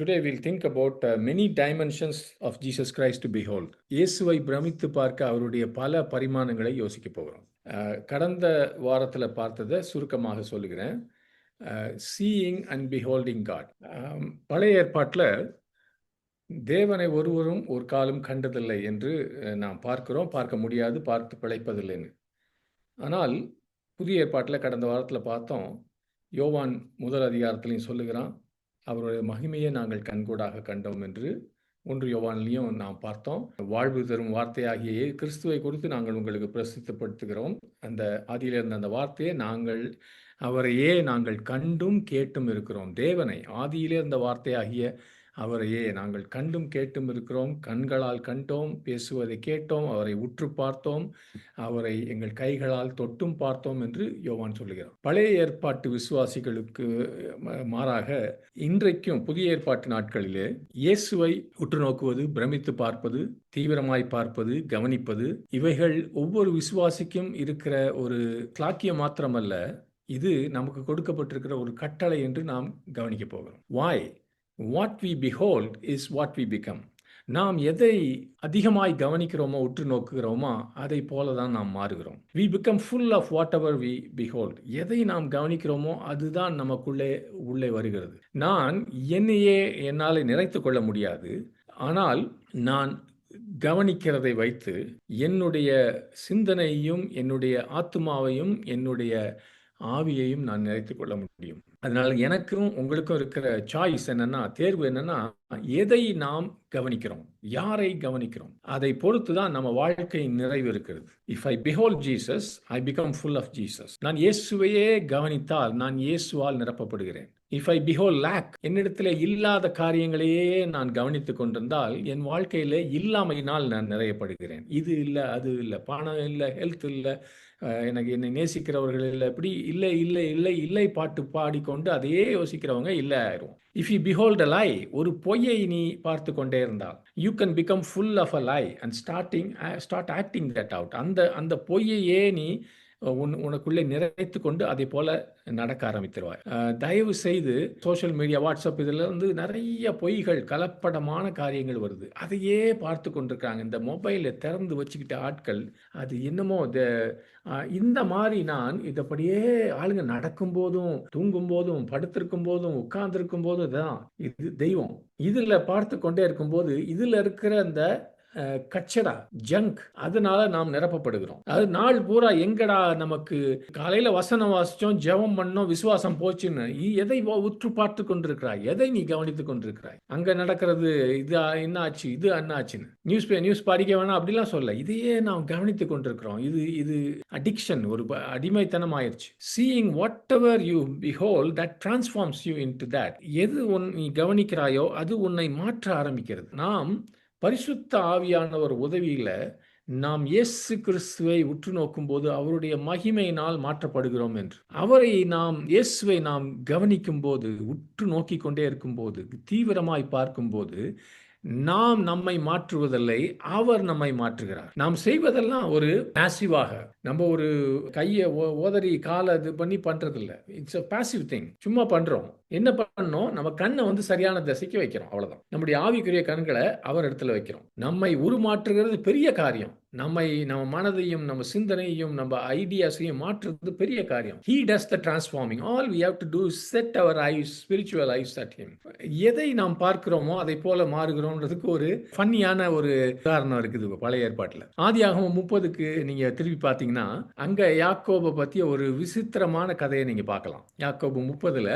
Today we'll think about many dimensions of Jesus Christ to behold. இயேசுவை பிரமித்து பார்க்க அவருடைய பல பரிமாணங்களை யோசிக்க போகிறோம். கடந்த வாரத்தில் பார்த்ததை சுருக்கமாக சொல்லுகிறேன். Seeing and beholding God. பழைய ஏற்பாட்டில் தேவனை ஒருவரும் ஒரு காலம் கண்டதில்லை என்று நாம் பார்க்க முடியாது, பார்த்து பிழைப்பதில்லைன்னு. ஆனால் புதிய ஏற்பாட்டில் கடந்த வாரத்தில் பார்த்தோம், யோவான் முதல் அதிகாரத்திலையும் சொல்லுகிறான், அவருடைய மகிமையை நாங்கள் கண்கூடாக கண்டோம் என்று. 1 யோவான்லையும் நாம் பார்த்தோம், வாழ்வு தரும் வார்த்தையாகிய கிறிஸ்துவை குறித்து நாங்கள் உங்களுக்கு பிரசித்தப்படுத்துகிறோம். அந்த ஆதியில இருந்த அந்த வார்த்தையை அவரையே நாங்கள் கண்டும் கேட்டும் இருக்கிறோம். தேவனை ஆதியிலே இருந்த வார்த்தையாகிய அவரையே நாங்கள் கண்டும் கேட்டும் இருக்கிறோம். கண்களால் கண்டோம், பேசுவதை கேட்டோம், அவரை உற்று பார்த்தோம், அவரை எங்கள் கைகளால் தொட்டும் பார்த்தோம் என்று யோவான் சொல்லுகிறார். பழைய ஏற்பாட்டு விசுவாசிகளுக்கு மாறாக இன்றைக்கும் புதிய ஏற்பாட்டு நாட்களிலே இயேசுவை உற்று நோக்குவது, பிரமித்து பார்ப்பது, தீவிரமாய் பார்ப்பது, கவனிப்பது, இவைகள் ஒவ்வொரு விசுவாசிக்கும் இருக்கிற ஒரு கிளாக்கியம் மாத்திரமல்ல, இது நமக்கு கொடுக்கப்பட்டிருக்கிற ஒரு கட்டளை என்று நாம் கவனிக்க போகிறோம். வாய் What we behold is what we become. நாம் எதை அதிகமாய் கவனிக்கிறோமோ, உற்று நோக்குகிறோமோ, அதை போல தான் நாம் மாறுகிறோம். We become full of whatever we behold. எதை நாம் கவனிக்கிறோமோ அதுதான் உள்ளே வருகிறது. நான் என்னையே என்னால் நிறைத்து கொள்ள முடியாது. ஆனால் நான் கவனிக்கிறதை வைத்து என்னுடைய சிந்தனையையும், என்னுடைய ஆத்மாவையும், என்னுடைய ஆவியையும் நான் நிறைத்து கொள்ள முடியும். அதனால எனக்கும் உங்களுக்கும் இருக்கிற சாய்ஸ் என்னன்னா, தேர்வு என்னன்னா, எதை நாம் கவனிக்கிறோம், யாரை கவனிக்கிறோம், அதை பொறுத்து தான் நம்ம வாழ்க்கையின் நிறைவு இருக்கிறது. If I behold Jesus, I become full of Jesus. நான் இயேசுவையே கவனித்தால் நான் இயேசுவால் நிரப்பப்படுகிறேன். இஃப் ஐ பிஹோல்ட் லேக், என்னிடத்தில் இல்லாத காரியங்களையே நான் கவனித்துக் கொண்டிருந்தால் என் வாழ்க்கையில இல்லாமையினால் நான் நிறையப்படுகிறேன். இது இல்லை, அது இல்லை, பணம் இல்லை, ஹெல்த் இல்லை, எனக்கு என்னை நேசிக்கிறவர்கள் இல்லை, இப்படி இல்லை இல்லை இல்லை இல்லை பாட்டு பாடிக்கொண்டு அதையே யோசிக்கிறவங்க இல்லை ஆயிரும். If you behold a lie, ஒரு பொய்யை நீ பார்த்து கொண்டே இருந்தால், you can become full of a lie and start acting that out. அந்த பொய்யையே நீ உனக்குள்ளே நிறைத்து கொண்டு அதை போல நடக்க ஆரம்பித்துருவாய். தயவு செய்து சோஷியல் மீடியா, வாட்ஸ்அப், இதில் நிறைய பொய்கள், கலப்படமான காரியங்கள் வருது. அதையே பார்த்து கொண்டிருக்காங்க. இந்த மொபைலை திறந்து வச்சுக்கிட்ட ஆட்கள், அது என்னமோ இந்த மாதிரி நான் இதப்படியே ஆளுங்க நடக்கும் போதும், தூங்கும் போதும், படுத்திருக்கும் போதும், உட்கார்ந்துருக்கும் போதும் தான் இது தெய்வம். இதில் பார்த்து கொண்டே இருக்கும்போது இதில் இருக்கிற அந்த கச்சடா, ஜங்க், அதனால நாம் நிரப்பப்படுகிறோம். அது நாள் பூரா எங்கடா நமக்கு காலையில வசனம் வாசிச்சோம், ஜெபம் பண்ணோம், விசுவாசம் போச்சுன்னு எதை உற்று பார்த்து கொண்டிருக்கிறாய், எதை நீ கவனித்துக் கொண்டிருக்கிறாய்? அங்க நடக்கிறது இது என்ன ஆச்சு, இது என்ன ஆச்சுன்னு நியூஸ் படிக்க வேணாம் அப்படிலாம் சொல்ல, இதையே நாம் கவனித்துக் கொண்டிருக்கிறோம். இது அடிக்ஷன், ஒரு அடிமைத்தனம் ஆயிடுச்சு. Seeing what ever you behold that transforms you into that. எது நீ கவனிக்கிறாயோ அது உன்னை மாற்ற ஆரம்பிக்கிறது. நாம் பரிசுத்த ஆவியானவர் உதவியில நாம் இயேசு கிறிஸ்துவை உற்று நோக்கும் போது அவருடைய மகிமையினால் மாற்றப்படுகிறோம் என்று. இயேசுவை நாம் கவனிக்கும் போது, உற்று நோக்கி கொண்டே இருக்கும் போது, தீவிரமாய் பார்க்கும் போது, நாம் நம்மை மாற்றுவதில்லை, அவர் நம்மை மாற்றுகிறார். நாம் செய்வதெல்லாம் ஒரு பாசிவாக, நம்ம ஒரு கையை ஓதறி காலை இது பண்ணி பண்றதில்லை. It's a passive thing. சும்மா பண்றோம். என்ன பண்ணோம், நம்ம கண்ணை சரியான திசைக்கு வைக்கிறோம், அவ்வளவுதான். நம்முடைய ஆவிக்குரிய கண்களை அவர் இடத்துல வைக்கிறோம். நம்மை உருமாற்றுகிறது பெரிய காரியம். நம்ம மனதையும், நம்ம சிந்தனையும், நம்ம ஐடியாஸையும் மாற்றுறது பெரிய காரியம். He does the transforming. All we have to do is set our eyes, spiritual eyes at him. எதை நாம் பார்க்கிறோமோ அதை போல மாறுகிறோம்ன்றதுக்கு ஒரு ஃபன்னியான ஒரு உதாரணம் இருக்குது பழைய ஏற்பாட்டில். ஆதியாகமம் 30க்கு நீங்க திருப்பி பார்த்தீங்கன்னா, அங்க யாக்கோபை பற்றிய ஒரு விசித்திரமான கதையை நீங்க பார்க்கலாம். யாக்கோபு 30ல்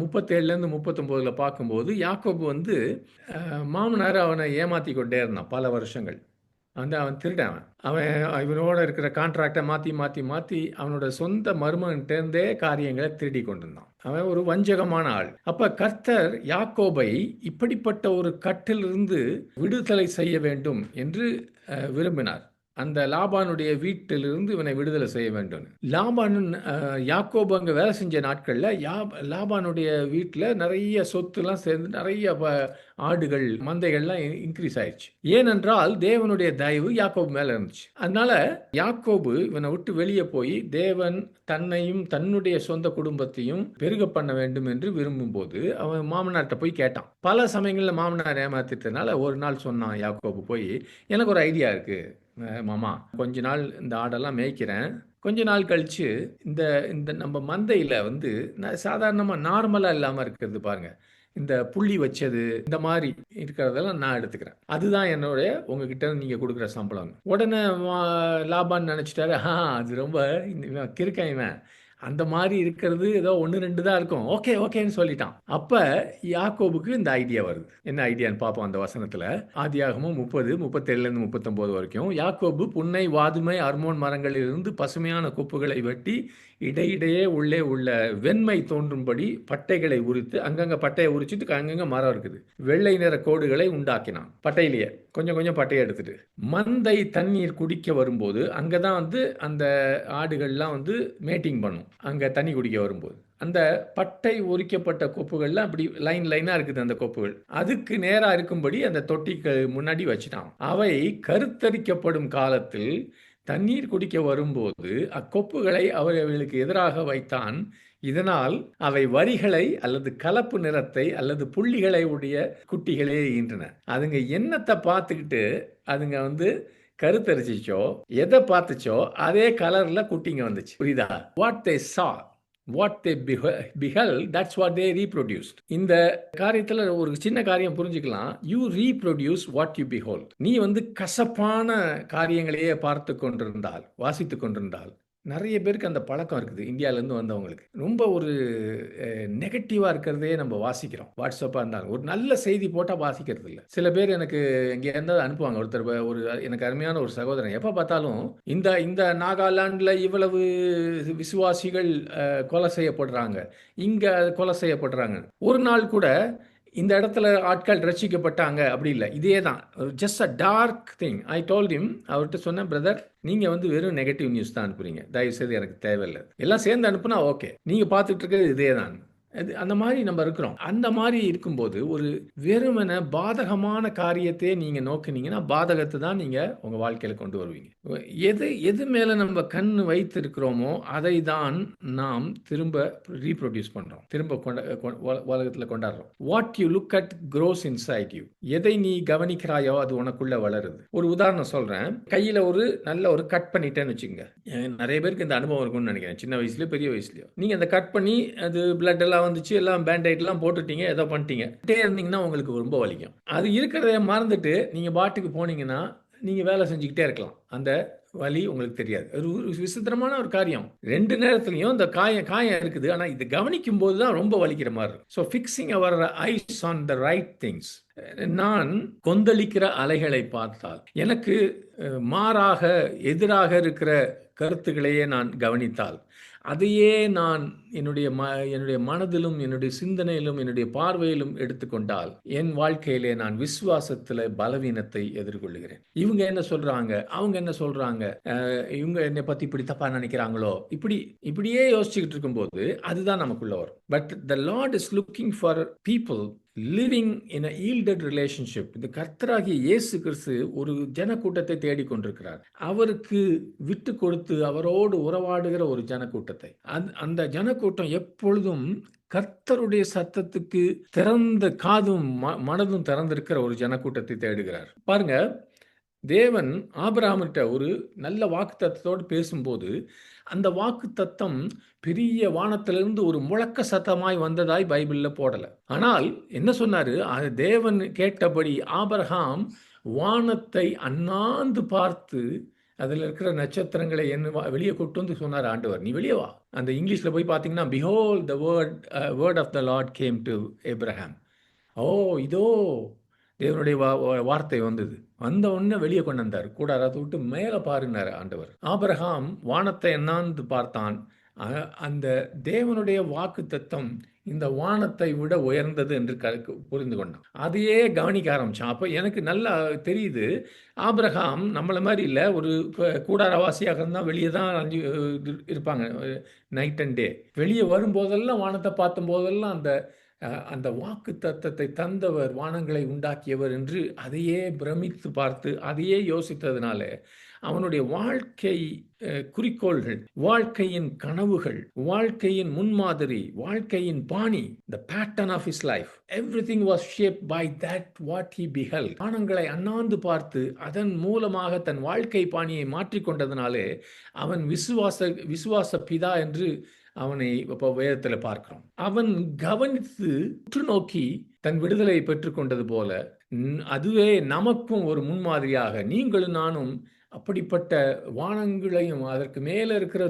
37லேருந்து 39 பார்க்கும்போது, யாக்கோபு மாமனார் அவனை ஏமாத்தி கொண்டே இருந்தான் பல வருஷங்கள். அவன் திருடன். அவன் இவனோட இருக்கிற கான்ட்ராக்டை மாற்றி அவனோட சொந்த மருமகன்கிட்டே காரியங்களை திருடி கொண்டிருந்தான். அவன் ஒரு வஞ்சகமான ஆள். அப்ப கர்த்தர் யாக்கோபை இப்படிப்பட்ட ஒரு கட்டிலிருந்து விடுதலை செய்ய வேண்டும் என்று விரும்பினார். அந்த லாபானுடைய வீட்டிலிருந்து இவனை விடுதலை செய்ய வேண்டும். லாபான் யாக்கோபு அங்கே வேலை செஞ்ச நாட்களில் லாபானுடைய வீட்டில் நிறைய சொத்துலாம் சேர்ந்து நிறைய ஆடுகள் மந்தைகள்லாம் இன்க்ரீஸ் ஆயிடுச்சு. ஏனென்றால் தேவனுடைய தயவு யாக்கோபு மேலே இருந்துச்சு. அதனால யாக்கோபு இவனை விட்டு வெளியே போய் தேவன் தன்னையும் தன்னுடைய சொந்த குடும்பத்தையும் பெருக பண்ண வேண்டும் என்று விரும்பும் போது அவன் மாமனார்கிட்ட போய் கேட்டான். பல சமயங்களில் மாமனார் ஏமாத்திட்டனால ஒரு நாள் சொன்னான் யாக்கோபு போய், எனக்கு ஒரு ஐடியா இருக்கு மாமா, கொஞ்ச நாள் இந்த ஆடெல்லாம் மேய்க்கிறேன், கொஞ்ச நாள் கழிச்சு இந்த இந்த நம்ம மந்தையில் வந்து சாதாரணமாக நார்மலாக இல்லாமல் இருக்கிறது பாருங்க, இந்த புள்ளி வச்சது இந்த மாதிரி இருக்கிறதெல்லாம் நான் எடுத்துக்கிறேன், அதுதான் என்னுடைய உங்ககிட்ட நீங்கள் கொடுக்குற சம்பளம். உடனே லாபான்னு நினச்சிட்டாரு, அது ரொம்ப கிறுக்கன் இவன், அந்த மாதிரி இருக்கிறது ஏதோ 1-2 தான் இருக்கும், ஓகே ஓகேன்னு சொல்லிட்டான். அப்போ யாக்கோபுக்கு இந்த ஐடியா வருது. என்ன ஐடியான்னு பார்ப்போம் அந்த வசனத்தில். ஆதியாகமும் 37 39 வரைக்கும். யாக்கோபு புன்னை வாதுமை அர்மோன் மரங்களிலிருந்து பசுமையான கொப்புகளை வெட்டி இடையிடையே உள்ளே உள்ள வெண்மை தோன்றும்படி பட்டைகளை உரித்து, அங்கங்கே பட்டையை உரிச்சிட்டு அங்கங்கே மரம் இருக்குது, வெள்ளை நிற கோடுகளை உண்டாக்கினான். பட்டையிலேயே கொஞ்சம் கொஞ்சம் பட்டையை எடுத்துட்டு மந்தை தண்ணீர் குடிக்க வரும்போது அங்கே தான் வந்து அந்த ஆடுகள்லாம் வந்து மேட்டிங் பண்ணும். அங்கே தண்ணி குடிக்க வரும்போது அந்த பட்டை உரிக்கப்பட்ட கொப்புகள்லாம் அப்படி லைன் லைனாக இருக்குது. அந்த கொப்புகள் அதுக்கு நேராக இருக்கும்படி அந்த தொட்டிக்கு முன்னாடி வச்சுட்டான். அவை கருத்தரிக்கப்படும் காலத்தில் தண்ணீர் குடிக்க வரும்போது அக்கொப்புகளை அவர்களுக்கு எதிராக வைத்தான். இதனால் அவை வரிகளை அல்லது கலப்பு நிறத்தை அல்லது புள்ளிகளை உடைய குட்டிகளே ஈன்றன. அதுங்க என்னத்தை பார்த்துக்கிட்டு அதுங்க வந்து கருத்தரிச்சிச்சோ, எதை பார்த்துச்சோ அதே கலர்ல குட்டிங்க வந்துச்சு. புரியுதா? வாட் தே சா, what they beheld, that's what they reproduced. இந்த காரியத்தில் ஒரு சின்ன காரியம் புரிஞ்சுக்கலாம். you reproduce what you behold. நீ வந்து கசப்பான காரியங்களையே பார்த்து கொண்டிருந்தால், வாசித்து கொண்டிருந்தால், நிறைய பேருக்கு அந்த பழக்கம் இருக்குது. இந்தியாவிலேருந்து வந்தவங்களுக்கு ரொம்ப ஒரு நெகட்டிவாக இருக்கிறதே நம்ம வாசிக்கிறோம். வாட்ஸ்அப்பாக இருந்தாலும் ஒரு நல்ல செய்தி போட்டால் வாசிக்கிறது இல்லை. சில பேர் எனக்கு இங்கே இருந்தால் அனுப்புவாங்க. ஒருத்தர் ஒரு எனக்கு அருமையான ஒரு சகோதரன் எப்போ பார்த்தாலும் இந்த இந்த நாகாலாண்டில் இவ்வளவு விசுவாசிகள் கொலை செய்யப்படுறாங்க, இங்கே கொலை செய்யப்படுறாங்க, ஒரு நாள் கூட இந்த இடத்துல ஆட்கள் ரசிக்கப்பட்டாங்க அப்படி இல்லை. இதே தான் just a dark thing. I told him, அவர்கிட்ட சொன்னேன், பிரதர் நீங்கள் வந்து வெறும் நெகட்டிவ் நியூஸ் தான் அனுப்புறீங்க, தயவுசெய்து எனக்கு தேவையில்லை, எல்லாம் சேர்ந்து அனுப்புனா ஓகே, நீங்கள் பார்த்துட்டு இருக்கிறது இதே தான். அது அந்த மாதிரி நம்ம இருக்கிறோம். அந்த மாதிரி இருக்கும்போது ஒரு வெறுமன பாதகமான காரியத்தையே நீங்கள் நோக்கினீங்கன்னா பாதகத்தை தான் நீங்கள் உங்கள் வாழ்க்கையில் கொண்டு வருவீங்க. எது மேலே நம்ம கண் வைத்திருக்கிறோமோ அதை தான் நாம் திரும்ப ரீப்ரொடியூஸ் பண்ணுறோம், திரும்ப உலகத்தில் கொண்டாடுறோம். What you look at grows inside you. எதை நீ கவனிக்கிறாயோ அது உனக்குள்ள வளருது. ஒரு உதாரணம் சொல்கிறேன். கையில் ஒரு நல்ல ஒரு கட் பண்ணிட்டேன்னு வச்சுக்கோங்க. நிறைய பேருக்கு இந்த அனுபவம் இருக்கும்னு நினைக்கிறேன், சின்ன வயசுலேயோ பெரிய வயசுலையோ. நீங்கள் அந்த கட் பண்ணி அது பிளட் எல்லாம் வந்துச்சு, எல்லாம் பேண்டைட்லாம் போட்டுட்டீங்க, ஏதோ பண்ணிட்டீங்க, இருந்தீங்கன்னா உங்களுக்கு ரொம்ப வலிக்கும். அது இருக்கிறத மறந்துட்டு நீங்கள் பாட்டுக்கு போனீங்கன்னா நீங்கள் வேலை செஞ்சுக்கிட்டே இருக்கலாம், அந்த வலி உங்களுக்கு தெரியாது. ஒரு விசித்திரமான ஒரு காரியம். 2 நேரத்துலையும் இந்த காயம் இருக்குது, ஆனால் இது கவனிக்கும் போது தான் ரொம்ப வலிக்கிற மாதிரி இருக்கும். So fixing our eyes on the right things. நான் கொந்தளிக்கிற அலைகளை பார்த்தால், எனக்கு மாறாக எதிராக இருக்கிற கருத்துக்களையே நான் கவனித்தால், அதையே நான் என்னுடைய மனதிலும் என்னுடைய சிந்தனையிலும் என்னுடைய பார்வையிலும் எடுத்துக்கொண்டால் என் வாழ்க்கையிலே நான் விசுவாசத்தில் பலவீனத்தை எதிர்கொள்ளுகிறேன். இவங்க என்ன சொல்றாங்க, அவங்க என்ன சொல்றாங்க, இவங்க என்னை பத்தி இப்படி தப்பா நினைக்கிறாங்களோ, இப்படியே யோசிச்சுக்கிட்டு இருக்கும்போது அதுதான் நமக்குள்ள வரும். But the Lord is looking for people living in a yielded relationship. இந்த கர்த்தராகிய இயேசு கிறிஸ்து ஒரு ஜனக்கூட்டத்தை தேடிக்கொண்டிருக்கிறார். அவருக்கு விட்டு கொடுத்து அவரோடு உறவாடுகிற ஒரு ஜனக்கூட்டத்தை. அந்த ஜனக்கூட்டம் எப்பொழுதும் கர்த்தருடைய சத்தத்துக்கு திறந்த காதும் மனதும் திறந்திருக்கிற ஒரு ஜனக்கூட்டத்தை தேடுகிறார். பாருங்க, தேவன் ஆபிரகாமிட்ட ஒரு நல்ல வாக்குத்தத்தத்தோடு பேசும்போது அந்த வாக்குத்தத்தம் பெரிய வானத்திலிருந்து ஒரு முழக்க சத்தமாய் வந்ததாய் பைபிளில் போடலை. ஆனால் என்ன சொன்னாரு, தேவன் கேட்டபடி ஆபிரகாம் வானத்தை அண்ணாந்து பார்த்து அதில் இருக்கிற நட்சத்திரங்களை என்ன வெளியே கொண்டு வந்து சொன்னார் ஆண்டவர், நீ வெளியே வா. அந்த இங்கிலீஷில் போய் பார்த்தீங்கன்னா, behold the word of the Lord came to Abraham. இதோ தேவனுடைய வார்த்தை வந்தது. வந்த உடனே வெளியே கொண்டு வந்தார், கூடாரத்தை விட்டு மேலே பாருனார் ஆண்டவர். ஆபிரகாம் வானத்தை எண்ணாந்து பார்த்தான். அந்த தேவனுடைய வாக்கு தத்தம் இந்த வானத்தை விட உயர்ந்தது என்று புரிந்து கொண்டான். அதையே கவனிக்க ஆரம்பிச்சான். அப்ப எனக்கு நல்லா தெரியுது, ஆபிரகாம் நம்மள மாரி இல்ல. ஒரு கூடாரவாசியாக இருந்தா வெளிய தான் இருப்பாங்க. நைட் அண்ட் டே. வெளிய வரும்போதெல்லாம் வானத்த பார்த்தம்போதெல்லாம் அந்த வாக்குத்தத்தத்தை தந்தவர், வானங்களை உண்டாக்கியவர் என்று அதையே பிரமித்து பார்த்து, அதையே யோசித்ததுனால, அவனுடைய வாழ்க்கை குறிக்கோள்கள், வாழ்க்கையின் கனவுகள், வாழ்க்கையின் முன்மாதிரி, வாழ்க்கையின் பாணி, the pattern of his life, everything was shaped by that what he beheld. வானங்களை அண்ணாந்து பார்த்து அதன் மூலமாக தன் வாழ்க்கை பாணியை மாற்றிக்கொண்டதனாலே அவன் விசுவாச பிதா என்று அவனை இப்போ வேதத்தில் பார்க்கிறோம். அவன் கவனித்து உற்று நோக்கி தன் விடுதலை பெற்றுக்கொண்டது போல அதுவே நமக்கும் ஒரு முன்மாதிரியாக நீங்களும் நானும் அப்படிப்பட்ட வானங்களையும் அதற்கு மேலே இருக்கிற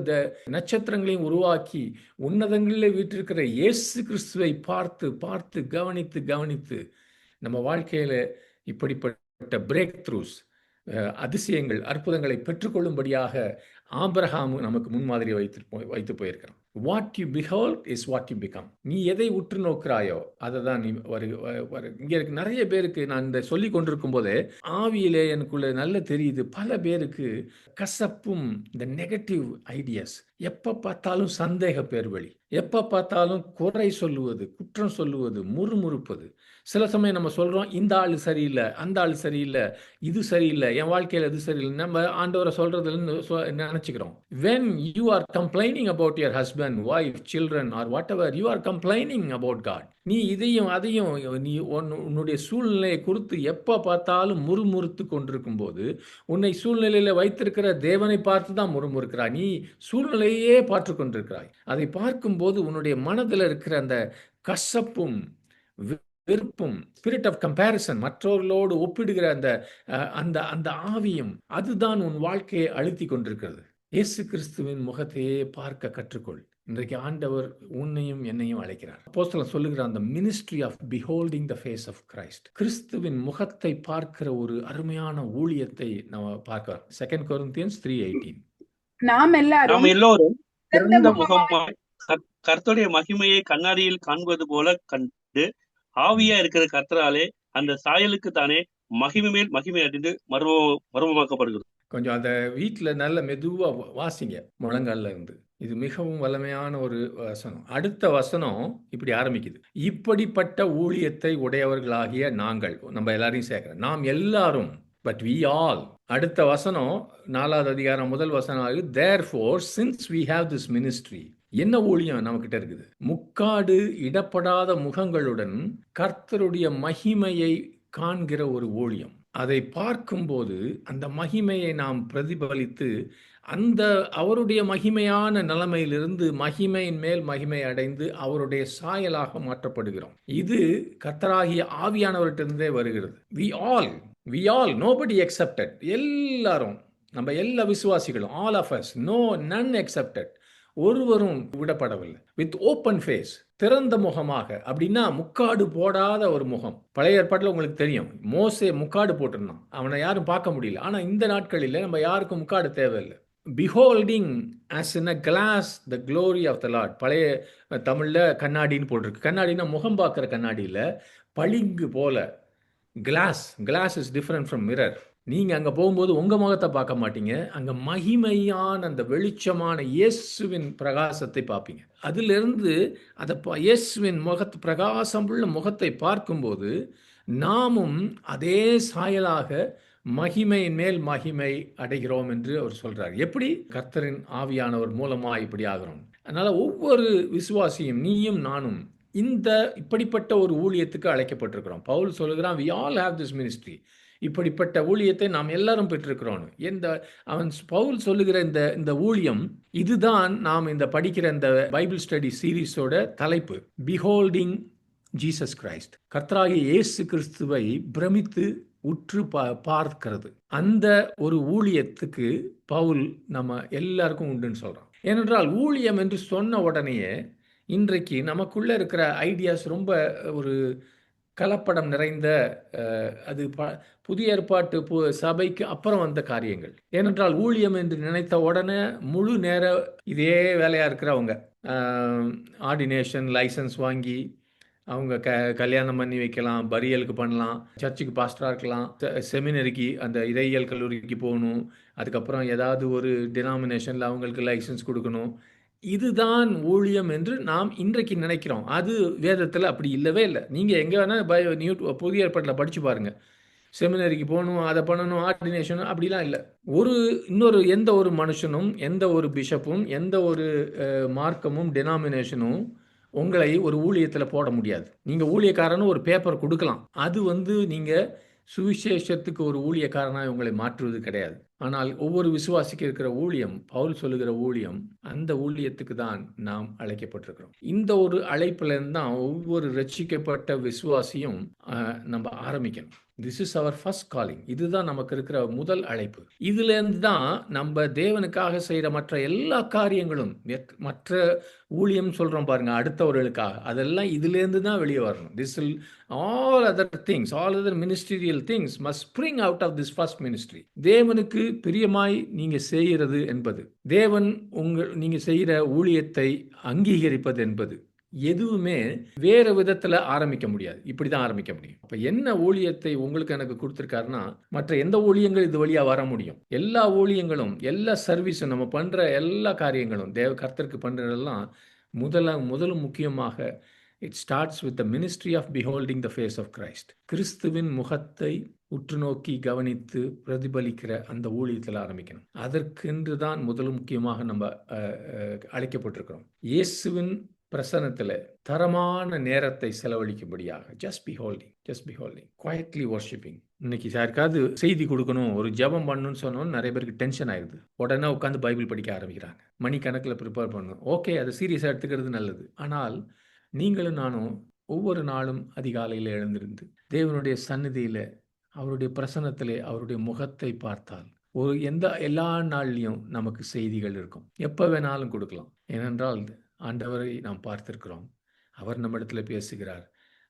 நட்சத்திரங்களையும் உருவாக்கி உன்னதங்களில் வீற்றிருக்கிற இயேசு கிறிஸ்துவை பார்த்து பார்த்து கவனித்து நம்ம வாழ்க்கையில் இப்படிப்பட்ட பிரேக் த்ரூஸ், அதிசயங்கள், அற்புதங்களை பெற்றுக்கொள்ளும்படியாக ஆபிரகாம் நமக்கு முன்மாதிரி வைத்து போயிருக்கிறான். What you behold is what you become. நீ எதை உற்று நோக்கிறாயோ அதை தான் நீ இங்கே நிறைய பேருக்கு நான் இந்த சொல்லி கொண்டிருக்கும் போதே ஆவியிலே எனக்குள்ள நல்ல தெரியுது. பல பேருக்கு கசப்பும் இந்த நெகட்டிவ் ஐடியாஸ், எப்போ பார்த்தாலும் சந்தேக பேர்வழி, எப்போ பார்த்தாலும் குறை சொல்லுவது, குற்றம் சொல்லுவது, முறுமுறுப்பது. சில சமயம் நம்ம சொல்கிறோம், இந்த ஆள் சரியில்லை, அந்த ஆள் சரியில்லை, இது சரியில்லை, என் வாழ்க்கையில் இது சரியில்லை, நம்ம ஆண்டவரை சொல்கிறதுன்னு நினச்சிக்கிறோம். when you are complaining about your husband, wife, children or whatever, you are complaining about God. நீ இதையும் அதையும் நீ உன்னுடைய சூழ்நிலையை குறித்து எப்போ பார்த்தாலும் முறுமுறுத்து கொண்டிருக்கும் போது உன்னை சூழ்நிலையில் வைத்திருக்கிற தேவனை பார்த்து தான் முறுமுறுக்கிறாய். நீ சூழ்நிலையே பார்த்து கொண்டிருக்கிறாய். அதை பார்க்கும்போது உன்னுடைய மனதில் இருக்கிற அந்த கசப்பும் வெறுப்பும், ஸ்பிரிட் ஆஃப் கம்பேரிசன், மற்றவர்களோடு ஒப்பிடுகிற அந்த ஆவியும் அதுதான் உன் வாழ்க்கையை அழுத்தி கொண்டிருக்கிறது. இயேசு கிறிஸ்துவின் முகத்தையே பார்க்க கற்றுக்கொள். இன்றைக்கு ஆண்டவர் உன்னையும் என்னையும் அழைக்கிறார். அப்போஸ்தலன் சொல்லுகிற அந்த ministry of beholding the face of Christ, கிறிஸ்துவின் முகத்தை பார்க்கிற ஒரு அருமையான ஊழியத்தை நம்ம பார்க்கிறோம். 2 Corinthians 3:18. நாம் எல்லோரும் திறந்த முகமாய் கர்த்தருடைய மகிமையை கண்ணாடியில் காண்பது போல கண்டு ஆவியா இருக்கிற கர்த்தராலே அந்த சாயலுக்கு தானே மகிமை மேல் மகிமை அடைந்து மர்மமாக்கப்படுகிறது. கொஞ்சம் அந்த வீட்டில் நல்ல மெதுவா வாசிங்க முழங்கால இருந்து. இது மிகவும் வல்லமையான ஒரு வசனம். அடுத்த வசனம் இப்படி ஆரம்பிக்குது, இப்படிப்பட்ட ஊழியத்தை உடையவர்களாகிய நாங்கள், நம்ம எல்லாரையும் சேர்க்கிறோம், நாம் எல்லாரும், பட் we all. அடுத்த வசனம் 4வது அதிகாரம் 1 வசனம், therefore since we have this ministry. என்ன ஊழியம் நம்மகிட்ட இருக்குது? முக்காடு இடப்படாத முகங்களுடன் கர்த்தருடைய மகிமையை காண்கிற ஒரு ஊழியம். அதை பார்க்கும்போது அந்த மகிமையை நாம் பிரதிபலித்து அந்த அவருடைய மகிமையான நிலைமையிலிருந்து மகிமையின் மேல் மகிமை அடைந்து அவருடைய சாயலாக மாற்றப்படுகிறோம். இது கர்த்தராகிய ஆவியானவர்கிட்டருந்தே வருகிறது. we all nobody excepted. எல்லாரும், நம்ம எல்லா விசுவாசிகளும், all of us, none excepted, ஒருவரும் விடப்படவில்லை. வித் ஓப்பன் ஃபேஸ், திறந்த முகமாக. அப்படின்னா முக்காடு போடாத ஒரு முகம். பழைய ஏற்பாட்டில் உங்களுக்கு தெரியும், மோசே முக்காடு போட்டிருந்தான், அவனை யாரும் பார்க்க முடியல. ஆனால் இந்த நாட்களில் நம்ம யாருக்கும் முக்காடு தேவையில்லை. Beholding as in a glass the glory of the Lord. பழைய தமிழில் கண்ணாடின்னு போட்டிருக்கு. கண்ணாடினா முகம் பார்க்குற கண்ணாடியில் பளிங்கு போல. Glass is different from mirror. நீங்கள் அங்கே போகும்போது உங்கள் முகத்தை பார்க்க மாட்டீங்க, அங்கே மகிமையான அந்த வெளிச்சமான இயேசுவின் பிரகாசத்தை பார்ப்பீங்க. அதிலிருந்து அதை இயேசுவின் பிரகாசம் உள்ள முகத்தை பார்க்கும்போது நாமும் அதே சாயலாக மகிமையின் மேல் மகிமை அடைகிறோம் என்று அவர் சொல்றார். எப்படி? கர்த்தரின் ஆவியானவர் மூலமாக இப்படி ஆகிறோம். அதனால ஒவ்வொரு விசுவாசியும், நீயும் நானும் இப்படிப்பட்ட ஒரு ஊழியத்துக்கு அழைக்கப்பட்டிருக்கிறோம். பவுல் சொல்லுகிறான், we all have this ministry. இப்படிப்பட்ட ஊழியத்தை நாம் எல்லாரும் பெற்றிருக்கிறோம். பவுல் சொல்லுகிற இந்த ஊழியம், இதுதான் நாம் இந்த படிக்கிற இந்த பைபிள் ஸ்டடி சீரீஸோட தலைப்பு, பிஹோல்டிங் ஜீசஸ் கிரைஸ்ட். கர்த்தராகிய இயேசு கிறிஸ்துவை பிரமித்து உற்று பார்க்கிறது. அந்த ஒரு ஊழியத்துக்கு பவுல் நம்ம எல்லாருக்கும் உண்டுன்னு சொல்றான். ஏனென்றால் ஊழியம் என்று சொன்ன உடனேயே இன்றைக்கு நமக்குள்ள இருக்கிற ஐடியாஸ் ரொம்ப ஒரு கலப்படம் நிறைந்த அது புதிய ஏற்பாட்டு சபைக்கு அப்புறம் வந்த காரியங்கள். ஏனென்றால் ஊழியம் என்று நினைத்த உடனே முழு நேர இதே வேலையாக இருக்கிறவங்க ஆர்டினேஷன் லைசன்ஸ் வாங்கி அவங்க கல்யாணம் பண்ணி வைக்கலாம், பரியலுக்கு பண்ணலாம், சர்ச்சுக்கு பாஸ்டராக இருக்கலாம், செமினரிக்கு அந்த இறையியல் கல்லூரிக்கு போகணும், அதுக்கப்புறம் ஏதாவது ஒரு டினாமினேஷனில் அவங்களுக்கு லைசன்ஸ் கொடுக்கணும். இதுதான் ஊழியம் என்று நாம் இன்றைக்கு நினைக்கிறோம். அது வேதத்தில் அப்படி இல்லவே இல்லை. நீங்கள் எங்கே வேணால் புதிய ஏற்பாட்டில் படித்து பாருங்கள். செமினரிக்கு போகணும், அதை பண்ணணும், ஆர்டினேஷன் அப்படிலாம் இல்லை. எந்த ஒரு மனுஷனும், எந்த ஒரு பிஷப்பும், எந்த ஒரு மார்க்கமும், டெனாமினேஷனும் உங்களை ஒரு ஊழியத்தில் போட முடியாது. நீங்கள் ஊழியக்காரன்னு ஒரு பேப்பர் கொடுக்கலாம். அது நீங்கள் சுவிசேஷத்துக்கு ஒரு ஊழியக்காரனாக உங்களை மாற்றுவது கிடையாது. ஆனால் ஒவ்வொரு விசுவாசிக்கு இருக்கிற ஊழியம், பவுல் சொல்லுகிற ஊழியம், அந்த ஊழியத்துக்கு தான் நாம் அழைக்கப்பட்டிருக்கிறோம். இந்த ஒரு அழைப்பிலிருந்து தான் ஒவ்வொரு ரட்சிக்கப்பட்ட விசுவாசியும் நம்ம ஆரம்பிக்கணும். This is our first calling. இதுதான் நமக்கு இருக்கிற முதல் அழைப்பு. இதுலேருந்து தான் நம்ம தேவனுக்காக செய்கிற மற்ற எல்லா காரியங்களும், மற்ற ஊழியம் சொல்கிறோம் பாருங்க, அடுத்தவர்களுக்காக, அதெல்லாம் இதுலேருந்து தான் வெளியே வரணும். This will all other things, all other ministerial things must spring out of this first ministry. தேவனுக்கு பிரியமாய் நீங்க செய்கிறது என்பது, தேவன் நீங்க செய்கிற ஊழியத்தை அங்கீகரிப்பது என்பது எதுவுமே வேற விதத்துல ஆரம்பிக்க முடியாது. இப்படிதான் ஆரம்பிக்க முடியும். அப்ப என்ன ஊழியத்தை உங்களுக்கு எனக்கு கொடுத்திருக்காருன்னா, மற்ற எந்த ஊழியங்கள் இது வழியா வர முடியும்? எல்லா ஊழியங்களும், எல்லா சர்வீஸும், நம்ம பண்ற எல்லா காரியங்களும், கர்த்தருக்கு பண்றதெல்லாம் முதலும் முக்கியமாக it starts with the ministry of beholding the face of Christ. கிறிஸ்துவின் முகத்தை உற்று நோக்கி கவனித்து பிரதிபலிக்கிற அந்த ஊழியத்தில் ஆரம்பிக்கணும். அதற்கென்று தான் முதலும் முக்கியமாக நம்ம அழைக்கப்பட்டிருக்கிறோம். இயேசுவின் பிரசன்னத்தில் தரமான நேரத்தை செலவழிக்கும்படியாக just beholding, quietly worshiping. இன்னைக்கு யாருக்காவது செய்தி கொடுக்கணும், ஒரு ஜெபம் பண்ணணும்னு சொன்னோம், நிறைய பேருக்கு டென்ஷன் ஆயிடுது. உடனே உட்காந்து பைபிள் படிக்க ஆரம்பிக்கிறாங்க. மணிக்கணக்கில் ப்ரிப்பேர் பண்ணணும். ஓகே, அதை சீரியஸாக எடுத்துக்கிறது நல்லது. ஆனால் நீங்களும் நானும் ஒவ்வொரு நாளும் அதிகாலையில் எழுந்திருந்து தேவனுடைய சந்நிதியில், அவருடைய பிரசன்னத்திலே அவருடைய முகத்தை பார்த்தால் எல்லா நாள்லையும் நமக்கு செய்திகள் இருக்கும். எப்போ வேணாலும் கொடுக்கலாம். ஏனென்றால் ஆண்டவரை நாம் பார்த்திருக்கிறோம். அவர் நம்மிடத்துல பேசுகிறார்.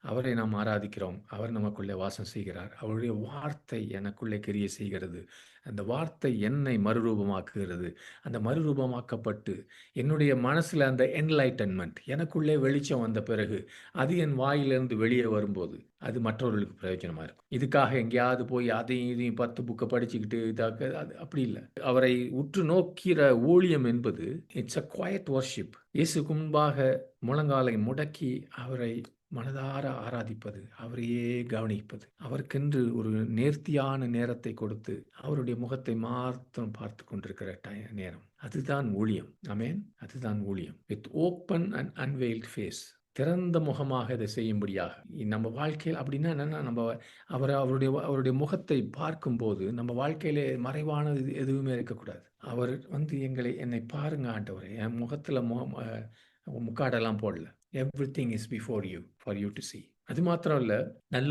அவரை நாம் ஆராதிக்கிறோம். அவர் நமக்குள்ளே வாசம் செய்கிறார். அவருடைய வார்த்தை எனக்குள்ளே கிரியை செய்கிறது. அந்த வார்த்தை என்னை மறுரூபமாக்குகிறது. அந்த மறுரூபமாக்கப்பட்டு என்னுடைய மனசில் அந்த என்லைட்டன்மெண்ட், எனக்குள்ளே வெளிச்சம் வந்த பிறகு அது என் வாயிலிருந்து வெளியே வரும்போது அது மற்றவர்களுக்கு பிரயோஜனமாக இருக்கும். இதுக்காக எங்கேயாவது போய் அதையும் இதையும் 10 புக்கை படிச்சுக்கிட்டு அது அப்படி இல்லை. அவரை உற்று நோக்கிற ஊழியம் என்பது இட்ஸ் அ குவைட் வர்ஷிப். இயேசுக்கு முன்பாக முழங்காலை முடக்கி அவரை மனதார ஆராதிப்பது, அவரையே கவனிப்பது, அவருக்கென்று ஒரு நேர்த்தியான நேரத்தை கொடுத்து அவருடைய முகத்தை மாத்திரம் பார்த்து கொண்டிருக்கிற நேரம், அதுதான் ஊழியம். ஆமென். அதுதான் ஊழியம். வித் ஓப்பன் அண்ட் அன்வெயில்ட் ஃபேஸ், திறந்த முகமாக இதை செய்யும்படியாக நம்ம வாழ்க்கையில். அப்படின்னா என்னன்னா, நம்ம அவருடைய முகத்தை பார்க்கும்போது நம்ம வாழ்க்கையிலே மறைவானது எதுவுமே இருக்கக்கூடாது. அவர் என்னை பாருங்க ஆண்டவரே, என் முகத்தில் முக்காடெல்லாம் போடல. Everything is before you for you to see. அது மாத்திரம் இல்லை, நல்ல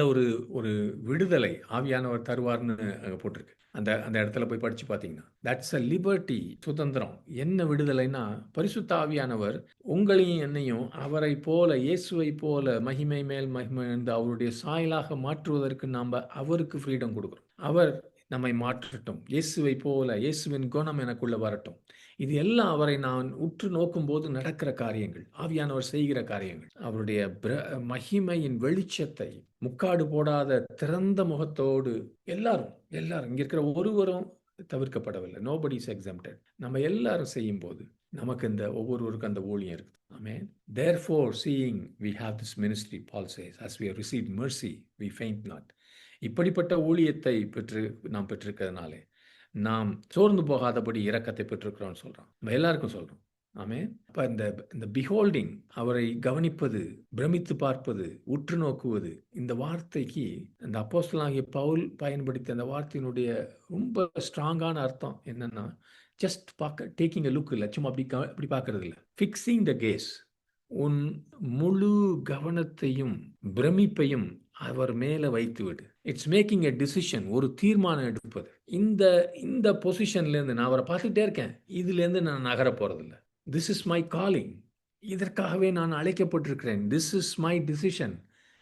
ஒரு விடுதலை ஆவியானவர் தருவார்னு அங்கே போட்டிருக்கு. அந்த இடத்துல போய் படித்து பார்த்தீங்கன்னா, தட்ஸ் அ லிபர்ட்டி, சுதந்திரம். என்ன விடுதலைன்னா, பரிசுத்த ஆவியானவர் உங்களையும் என்னையும் அவரை போல, இயேசுவை போல மகிமை மேல் மகிமை அவருடைய சாயலாக மாற்றுவதற்கு நாம் அவருக்கு ஃப்ரீடம் கொடுக்குறோம். அவர் நம்மை மாற்றட்டும், இயேசுவை போல, இயேசுவின் குணம் எனக்குள்ள வரட்டும். இது எல்லாம் அவரை நான் உற்று நோக்கும் போது நடக்கிற காரியங்கள், ஆவியானவர் செய்கிற காரியங்கள். அவருடைய மகிமையின் வெளிச்சத்தை முக்காடு போடாத திறந்த முகத்தோடு எல்லாரும் இங்க இருக்கிற ஒருவரும் தவிர்க்கப்படவில்லை. Nobody is exempted. நம்ம எல்லாரும் செய்யும் போது நமக்கு ஒவ்வொருவருக்கும் அந்த ஊழியம் இருக்குது. Amen. Therefore, seeing we have this ministry, Paul says, as we have received mercy, we faint not. இப்படிப்பட்ட ஊழியத்தை நாம் பெற்றிருக்கிறதுனாலே நாம் சோர்ந்து போகாதபடி இரக்கத்தை பெற்றிருக்கிறோம்னு சொல்கிறோம். நம்ம எல்லாருக்கும் சொல்கிறோம். ஆமே. அப்போ இந்த பிஹோல்டிங், அவரை கவனிப்பது, பிரமித்து பார்ப்பது, உற்று நோக்குவது, இந்த வார்த்தைக்கு இந்த அப்போஸ்தலனாகிய பவுல் பயன்படுத்திய அந்த வார்த்தையினுடைய ரொம்ப ஸ்ட்ராங்கான அர்த்தம் என்னன்னா, ஜஸ்ட் டேக்கிங் அ லுக் இல்லை, சும்மா அப்படி பார்க்கறது இல்லை. ஃபிக்ஸிங் த கேஸ், உன் முழு கவனத்தையும் பிரமிப்பையும் அவர் மேலே வைத்துவிடு. இட்ஸ் மேக்கிங் எ டிசிஷன், ஒரு தீர்மானம் எடுப்பது. இந்த பொசிஷன்லேருந்து நான் அவரை பார்த்துட்டே இருக்கேன், இதுலேருந்து நான் நகர போகிறதில்ல. திஸ் இஸ் மை காலிங், இதற்காகவே நான் அழைக்கப்பட்டிருக்கிறேன். This is my decision.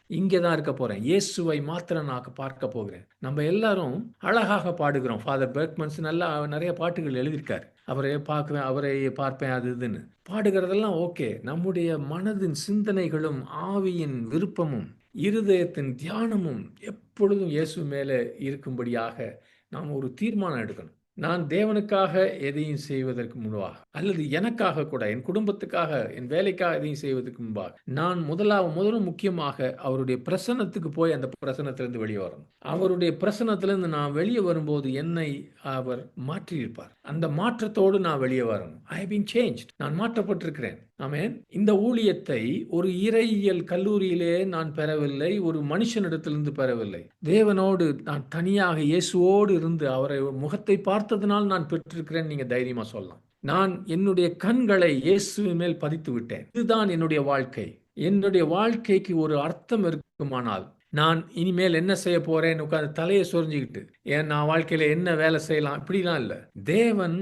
இங்கே தான் இருக்க போறேன். இயேசுவை மாத்திரம் நான் பார்க்க போகிறேன். நம்ம எல்லாரும் அழகாக பாடுகிறோம். ஃபாதர் பெர்க்மன்ஸ் நல்லா நிறைய பாட்டுகள் எழுதியிருக்காரு. அவரை பார்க்குவேன், அவரை பார்ப்பேன், அது இதுன்னு பாடுகிறதெல்லாம் ஓகே. நம்முடைய மனதின் சிந்தனைகளும் ஆவியின் விருப்பமும் இருதயத்தின் தியானமும் எப்பொழுதும் இயேசு மேலே இருக்கும்படியாக நாம் ஒரு தீர்மானம் எடுக்கணும். நான் தேவனுக்காக எதையும் செய்வதற்கு முன்பாக, அல்லது எனக்காக கூட, என் குடும்பத்துக்காக, என் வேலைக்காக எதையும் செய்வதற்கு முன்பாக, நான் முதலும் முக்கியமாக அவருடைய பிரசன்னத்துக்கு போய் அந்த பிரசன்னத்திலிருந்து வெளியே வரணும். அவருடைய பிரசன்னத்திலிருந்து நான் வெளியே வரும்போது என்னை அவர் மாற்றியிருப்பார். அந்த மாற்றத்தோடு நான் வெளியே வரணும். I have been changed. நான் மாற்றப்பட்டிருக்கிறேன். ஆமென். இந்த ஊழியத்தை ஒரு இறையியல் கல்லூரியிலே நான் பெறவில்லை, ஒரு மனுஷனிடத்திலிருந்து பெறவில்லை. தேவனோடு நான் தனியாக இயேசுவோடு இருந்து அவரை முகத்தை பார்த்ததனால் நான் பெற்றிருக்கிறேன். நீங்க தைரியமா சொல்லலாம். நான் என்னுடைய கண்களை இயேசுவின் மேல் பதித்து விட்டேன். இதுதான் என்னுடைய வாழ்க்கை. என்னுடைய வாழ்க்கைக்கு ஒரு அர்த்தம் இருக்குமானால் நான் இனிமேல் என்ன செய்ய போறேன் உட்காந்து தலையை சொரிஞ்சுக்கிட்டு நான் வாழ்க்கையில என்ன வேலை செய்யலாம் இப்படிலாம் இல்லை. தேவன்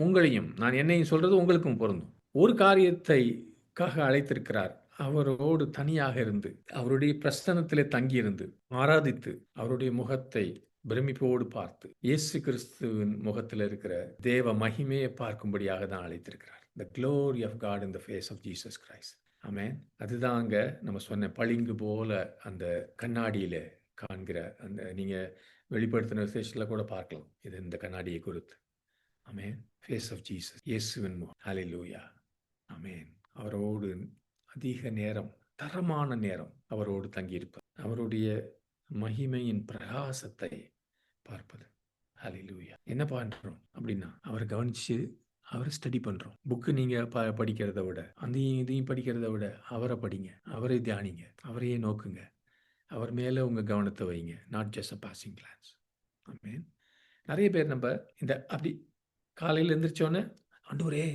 உங்களையும், நான் என்னையும் சொல்றது உங்களுக்கும் பொருந்தும், ஒரு காரியத்தைக்காக அழைத்திருக்கிறார். அவரோடு தனியாக இருந்து அவருடைய பிரசன்னத்திலே தங்கியிருந்து ஆராதித்து அவருடைய முகத்தை பிரமிப்போடு பார்த்து இயேசு கிறிஸ்துவின் முகத்தில் இருக்கிற தேவ மகிமையை பார்க்கும்படியாக தான் அழைத்திருக்கிறார். The glory of God in the face of Jesus Christ. ஆமென். அதுதாங்க நம்ம சொன்ன பளிங்கு போல அந்த கண்ணாடியில காண்கிற அந்த, நீங்க வெளிப்படுத்தின விசேஷத்துல கூட பார்க்கலாம் இது இந்த கண்ணாடியை குறித்து. ஆமென். ஃபேஸ் ஆஃப் ஜீசஸ், இயேசுவின் முகம். ஹல்லேலூயா. ஆமென். அவரோடு அதிக நேரம், தரமான நேரம் அவரோடு தங்கியிருப்பது, அவருடைய மகிமையின் பிரகாசத்தை பார்ப்பது. ஹல்லேலூயா. என்ன பண்றோம் அப்படின்னா அவரை கவனிச்சு அவரை ஸ்டடி பண்றோம். புக்கு நீங்க படிக்கிறத விட, அந்த இதையும் படிக்கிறத விட அவரை படிங்க, அவரை தியானிங்க, அவரையே நோக்குங்க, அவர் மேல உங்க கவனத்தை வைங்க. Not just a passing glance. Amen. நிறைய பேர் நம்ம இந்த அப்படி காலையில் எந்திரிச்சோன்னே ஆண்டவரே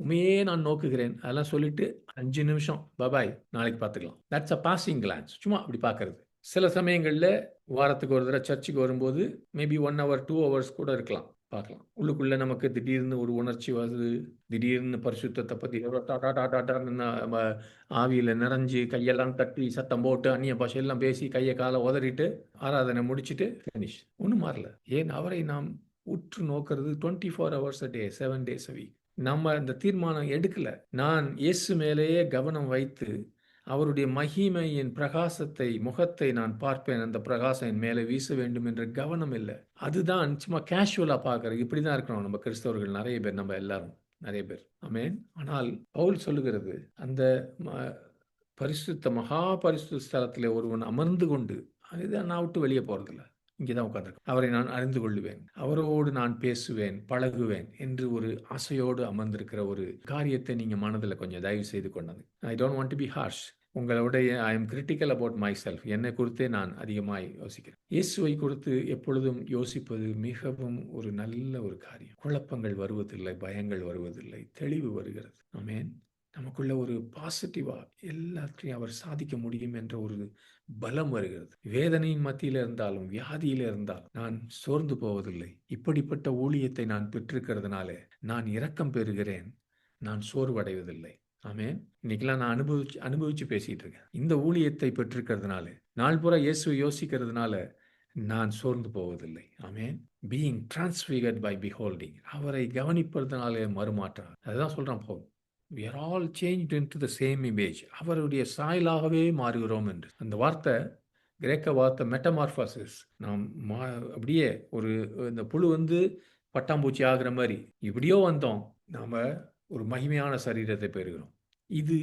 உண்மையே நான் நோக்குகிறேன் அதெல்லாம் சொல்லிட்டு 5 நிமிஷம் பாய் நாளைக்கு பார்த்துக்கலாம். That's a passing glance. சும்மா அப்படி பார்க்கறது. சில சமயங்களில் வாரத்துக்கு ஒரு தடவை சர்ச்சுக்கு வரும்போது மேபி 1 hour 2 hours கூட இருக்கலாம், பார்க்கலாம். உள்ளுக்குள்ள நமக்கு திடீர்னு ஒரு உணர்ச்சி வருது, திடீர்னு பரிசுத்தத்தை பற்றி ஆவியில் நிறைஞ்சு கையெல்லாம் தட்டி சத்தம் போட்டு அந்நிய பாஷையெல்லாம் பேசி கையை காலை உதறிட்டு ஆராதனை முடிச்சுட்டு ஃபினிஷ். ஒன்றும் மாறல. ஏன் அவரை நாம் உற்று நோக்கிறது 24 hours a day 7 days a week. நம்ம அந்த தீர்மானம் எடுக்கல. நான் இயேசு மேலேயே கவனம் வைத்து அவருடைய மகிமையின் பிரகாசத்தை, முகத்தை நான் பார்ப்பேன், அந்த பிரகாசம் என் மேலே வீச வேண்டும் என்ற கவனம் இல்லை. அதுதான் சும்மா கேஷுவலா பார்க்கறது. இப்படிதான் இருக்கணும் நம்ம கிறிஸ்தவர்கள் நிறைய பேர், நம்ம எல்லாரும் நிறைய பேர். ஆமென். ஆனால் பவுல் சொல்லுகிறது அந்த பரிசுத்த மகா பரிசுத்த ஸ்தலத்திலே ஒருவன் அமர்ந்து கொண்டு, அதுதான் நான் விட்டு வெளியே போறதில்ல, இங்கேதான் உட்கார்ந்திருக்கேன், அவரை நான் அறிந்து கொள்ளுவேன், அவரோடு நான் பேசுவேன், பழகுவேன் என்று ஒரு ஆசையோடு அமர்ந்திருக்கிற ஒரு காரியத்தை நீங்க மனதில் கொஞ்சம் தயவு செய்து கொண்டது. I don't want to be harsh. உங்களுடைய I am critical about myself. என்னை குறித்தே நான் அதிகமாக யோசிக்கிறேன். இயேசுவை குறித்து எப்பொழுதும் யோசிப்பது மிகவும் ஒரு நல்ல ஒரு காரியம். குழப்பங்கள் வருவதில்லை, பயங்கள் வருவதில்லை, தெளிவு வருகிறது. ஆமென். நமக்குள்ள ஒரு பாசிட்டிவா எல்லாத்தையும் அவர் சாதிக்க முடியும் என்ற ஒரு பலம் வருகிறது. வேதனையின் மத்தியில இருந்தாலும், வியாதியில இருந்தாலும் நான் சோர்ந்து போவதில்லை. இப்படிப்பட்ட ஊழியத்தை நான் பெற்றிருக்கிறதுனால நான் இரக்கம் பெறுகிறேன், நான் சோர்வடைவதில்லை. ஆமென். இன்னைக்கெல்லாம் நான் அனுபவிச்சு பேசிட்டு இருக்கேன். இந்த ஊழியத்தை பெற்றிருக்கிறதுனால, நாள் பூரா இயேசுவை யோசிக்கிறதுனால நான் சோர்ந்து போவதில்லை. ஆமென். பீயிங் டிரான்ஸ்ஃபிகர்ட் பை பிஹோல்டிங், அவரை கவனிப்பதனாலே மறுமாற்றம். அதுதான் சொல்றான் Pavul. We are all changed into the same image. அவருடைய சாயலாகவே மாறுகிறோம் என்று. அந்த வார்த்தை, கிரேக்க வார்த்தை மெட்டமார்பாசிஸ். நாம் அப்படியே ஒரு இந்த புழு பட்டாம்பூச்சி ஆகிற மாதிரி இப்படியோ வந்தோம், நாம ஒரு மகிமையான சரீரத்தை பெறுகிறோம். இது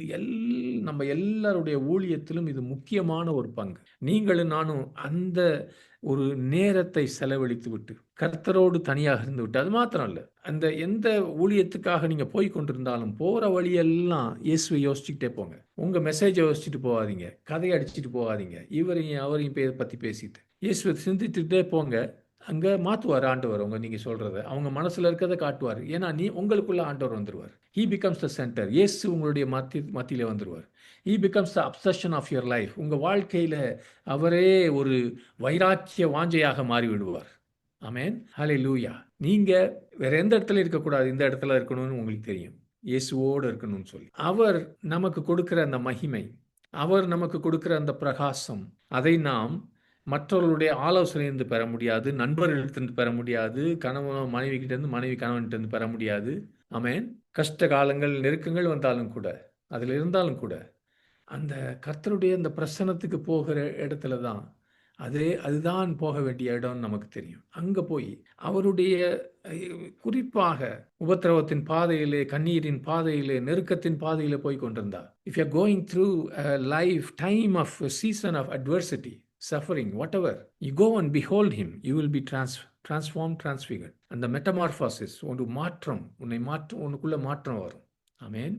நம்ம எல்லாருடைய ஊழியத்திலும் இது முக்கியமான ஒரு பங்கு. நீங்களும் நானும் அந்த ஒரு நேரத்தை செலவழித்து விட்டு கர்த்தரோடு தனியாக இருந்து விட்டு, அது மாத்திரம் இல்லை, அந்த எந்த ஊழியத்துக்காக நீங்க போய் கொண்டிருந்தாலும் போற வழியெல்லாம் இயேசுவை யோசிச்சுக்கிட்டே போங்க. உங்க மெசேஜை யோசிச்சுட்டு போகாதீங்க, கதையை அடிச்சுட்டு போகாதீங்க, இவரையும் அவரையும் பத்தி பேசிட்டு இயேசுவை சிந்தித்துட்டே போங்க. அங்க மாத்துவார் ஆண்டவர் நீங்க சொல்றத, அவங்க மனசுல இருக்கிறத காட்டுவார். ஏன்னா உங்களுக்குள்ள ஆண்டவர் வந்துருவார். He becomes the center. இயேசு உங்களுடைய மத்தியில வந்துருவார். He becomes the obsession of your life. உங்க வாழ்க்கையில அவரே ஒரு வைராக்கிய வாஞ்சையாக மாறி விடுவார். ஆமென். ஹல்லேலூயா. நீங்க வேற எந்த இடத்துல இருக்கக்கூடாது, இந்த இடத்துல இருக்கணும்னு உங்களுக்கு தெரியும். இயேசுவோடு இருக்கணும்னு சொல்லி அவர் நமக்கு கொடுக்கிற அந்த மகிமை, அவர் நமக்கு கொடுக்கிற அந்த பிரகாசம், அதை நாம் மற்றவர்களுடைய ஆலோசனையிலிருந்து பெற முடியாது, நண்பர்களிடத்திலிருந்து பெற முடியாது, கணவன் மனைவிகிட்டேருந்து, மனைவி கணவன்கிட்டேருந்து பெற முடியாது. ஆமென். கஷ்ட காலங்கள், நெருக்கங்கள் வந்தாலும் கூட, அதில் இருந்தாலும் கூட, அந்த கர்த்தருடைய அந்த பிரசன்னத்துக்கு போகிற இடத்துல தான் அதுதான் போக வேண்டிய இடம்னு நமக்கு தெரியும். அங்க போய் அவருடைய குறிப்பாக உபத்திரவத்தின் பாதையிலே, கண்ணீரின் பாதையிலே, நெருக்கத்தின் பாதையிலே போய் கொண்டிருந்தார். If you are going through a life time of a season of adversity, suffering, whatever, you go and behold him, you will be transformed, transfigured. அந்த மெட்டமார்பாசிஸ், ஒரு மாற்றம், உனக்குள்ள மாற்றம் வரும். ஆமென்.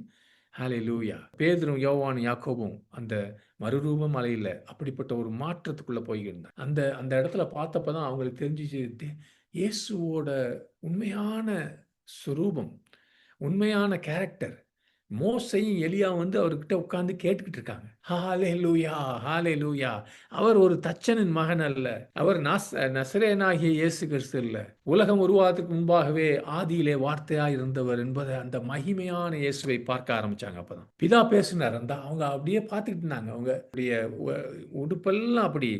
ஹalleluya. பேதுரும், யோவானும், யாக்கோபும் அந்த மறுரூப மலையில அப்படிப்பட்ட ஒரு மாற்றத்துக்குள்ள போயிருந்தாங்க. அந்த இடத்துல பார்த்தப்பதான் அவங்களுக்கு தெரிஞ்சிச்சு, இயேசுவோட உண்மையான சுரூபம், உண்மையான கேரக்டர். மோசையும் எலியா வந்து அவர்கிட்ட உட்கார்ந்து கேட்டுக்கிட்டு இருக்காங்க. ஹalleluya, ஹalleluya. அவர் ஒரு தச்சனின் மகன் அல்ல. அவர் நசரேயனாகிய இயேசு கிறிஸ்து இல்ல. உலகம் உருவாவதற்கு முன்பாகவே ஆதியிலே வார்த்தையாய் இருந்தவர் என்பதை அந்த மகிமையான இயேசுவை பார்க்க ஆரம்பிச்சாங்க. அப்பதான் பிதா பேசினார். அவங்க அப்படியே பார்த்துக்கிட்டு இருந்தாங்க. அவங்க அப்படியே உடுப்பெல்லாம் அப்படி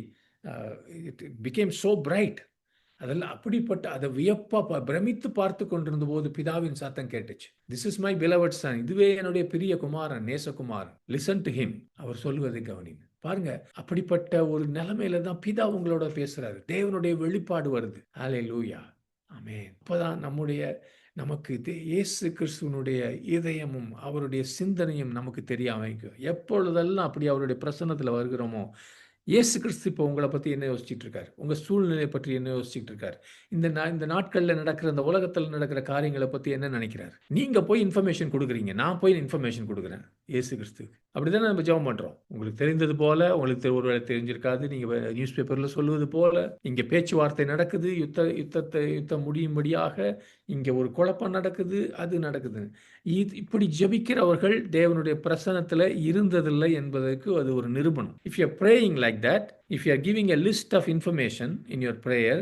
it became so bright. அதெல்லாம் அப்படிப்பட்ட அதை வியப்பா பிரமித்து பார்த்து கொண்டிருந்த போது பிதாவின் சத்தம் கேட்டுச்சு. This is my beloved Sun, இதுவே என்னுடைய பிரிய குமாரன், நேசகுமாரன், லிசன் டு ஹிம். அவர் சொல்வதை கவனிங்க. பாருங்க, அப்படிப்பட்ட ஒரு நிலைமையில தான் பிதா உங்களோட பேசுறாரு. தேவனுடைய வெளிப்பாடு வருது. ஹல்லேலூயா, ஆமென். அப்பதான் நமக்கு இயேசு கிறிஸ்துவனுடைய இதயமும் அவருடைய சிந்தனையும் நமக்கு தெரிய வைக்கும். எப்பொழுதெல்லாம் அப்படி அவருடைய பிரசன்னத்துல வருகிறோமோ, இயேசு கிறிஸ்து இப்போ உங்களை பற்றி என்ன யோசிச்சுட்டு இருக்காரு, உங்கள் சூழ்நிலையை பற்றி என்ன யோசிச்சுட்டு இருக்காரு, இந்த நாட்களில் நடக்கிற, இந்த உலகத்தில் நடக்கிற காரியங்களை பற்றி என்ன நினைக்கிறார். நீங்கள் போய் இன்ஃபர்மேஷன் கொடுக்குறீங்க, நான் போய் இன்ஃபர்மேஷன் கொடுக்குறேன் இயேசு கிறிஸ்துக்கு. அப்படி தானே நம்ம ஜெபம் பண்ணுறோம். உங்களுக்கு தெரிந்தது போல, உங்களுக்கு ஒருவேளை தெரிஞ்சிருக்காது, நீங்கள் நியூஸ் பேப்பரில் சொல்லுவது போல, இங்கே பேச்சுவார்த்தை நடக்குது, யுத்தம் முடியும்படியாக இங்கே ஒரு குழப்பம் நடக்குது, அது நடக்குது. இப்படி ஜெபிக்கிறவர்கள் தேவனுடைய பிரசன்னத்தில் இருந்ததில்லை என்பதற்கு அது ஒரு நிரூபணம். If you are praying like that, if you are giving a list of information in your prayer,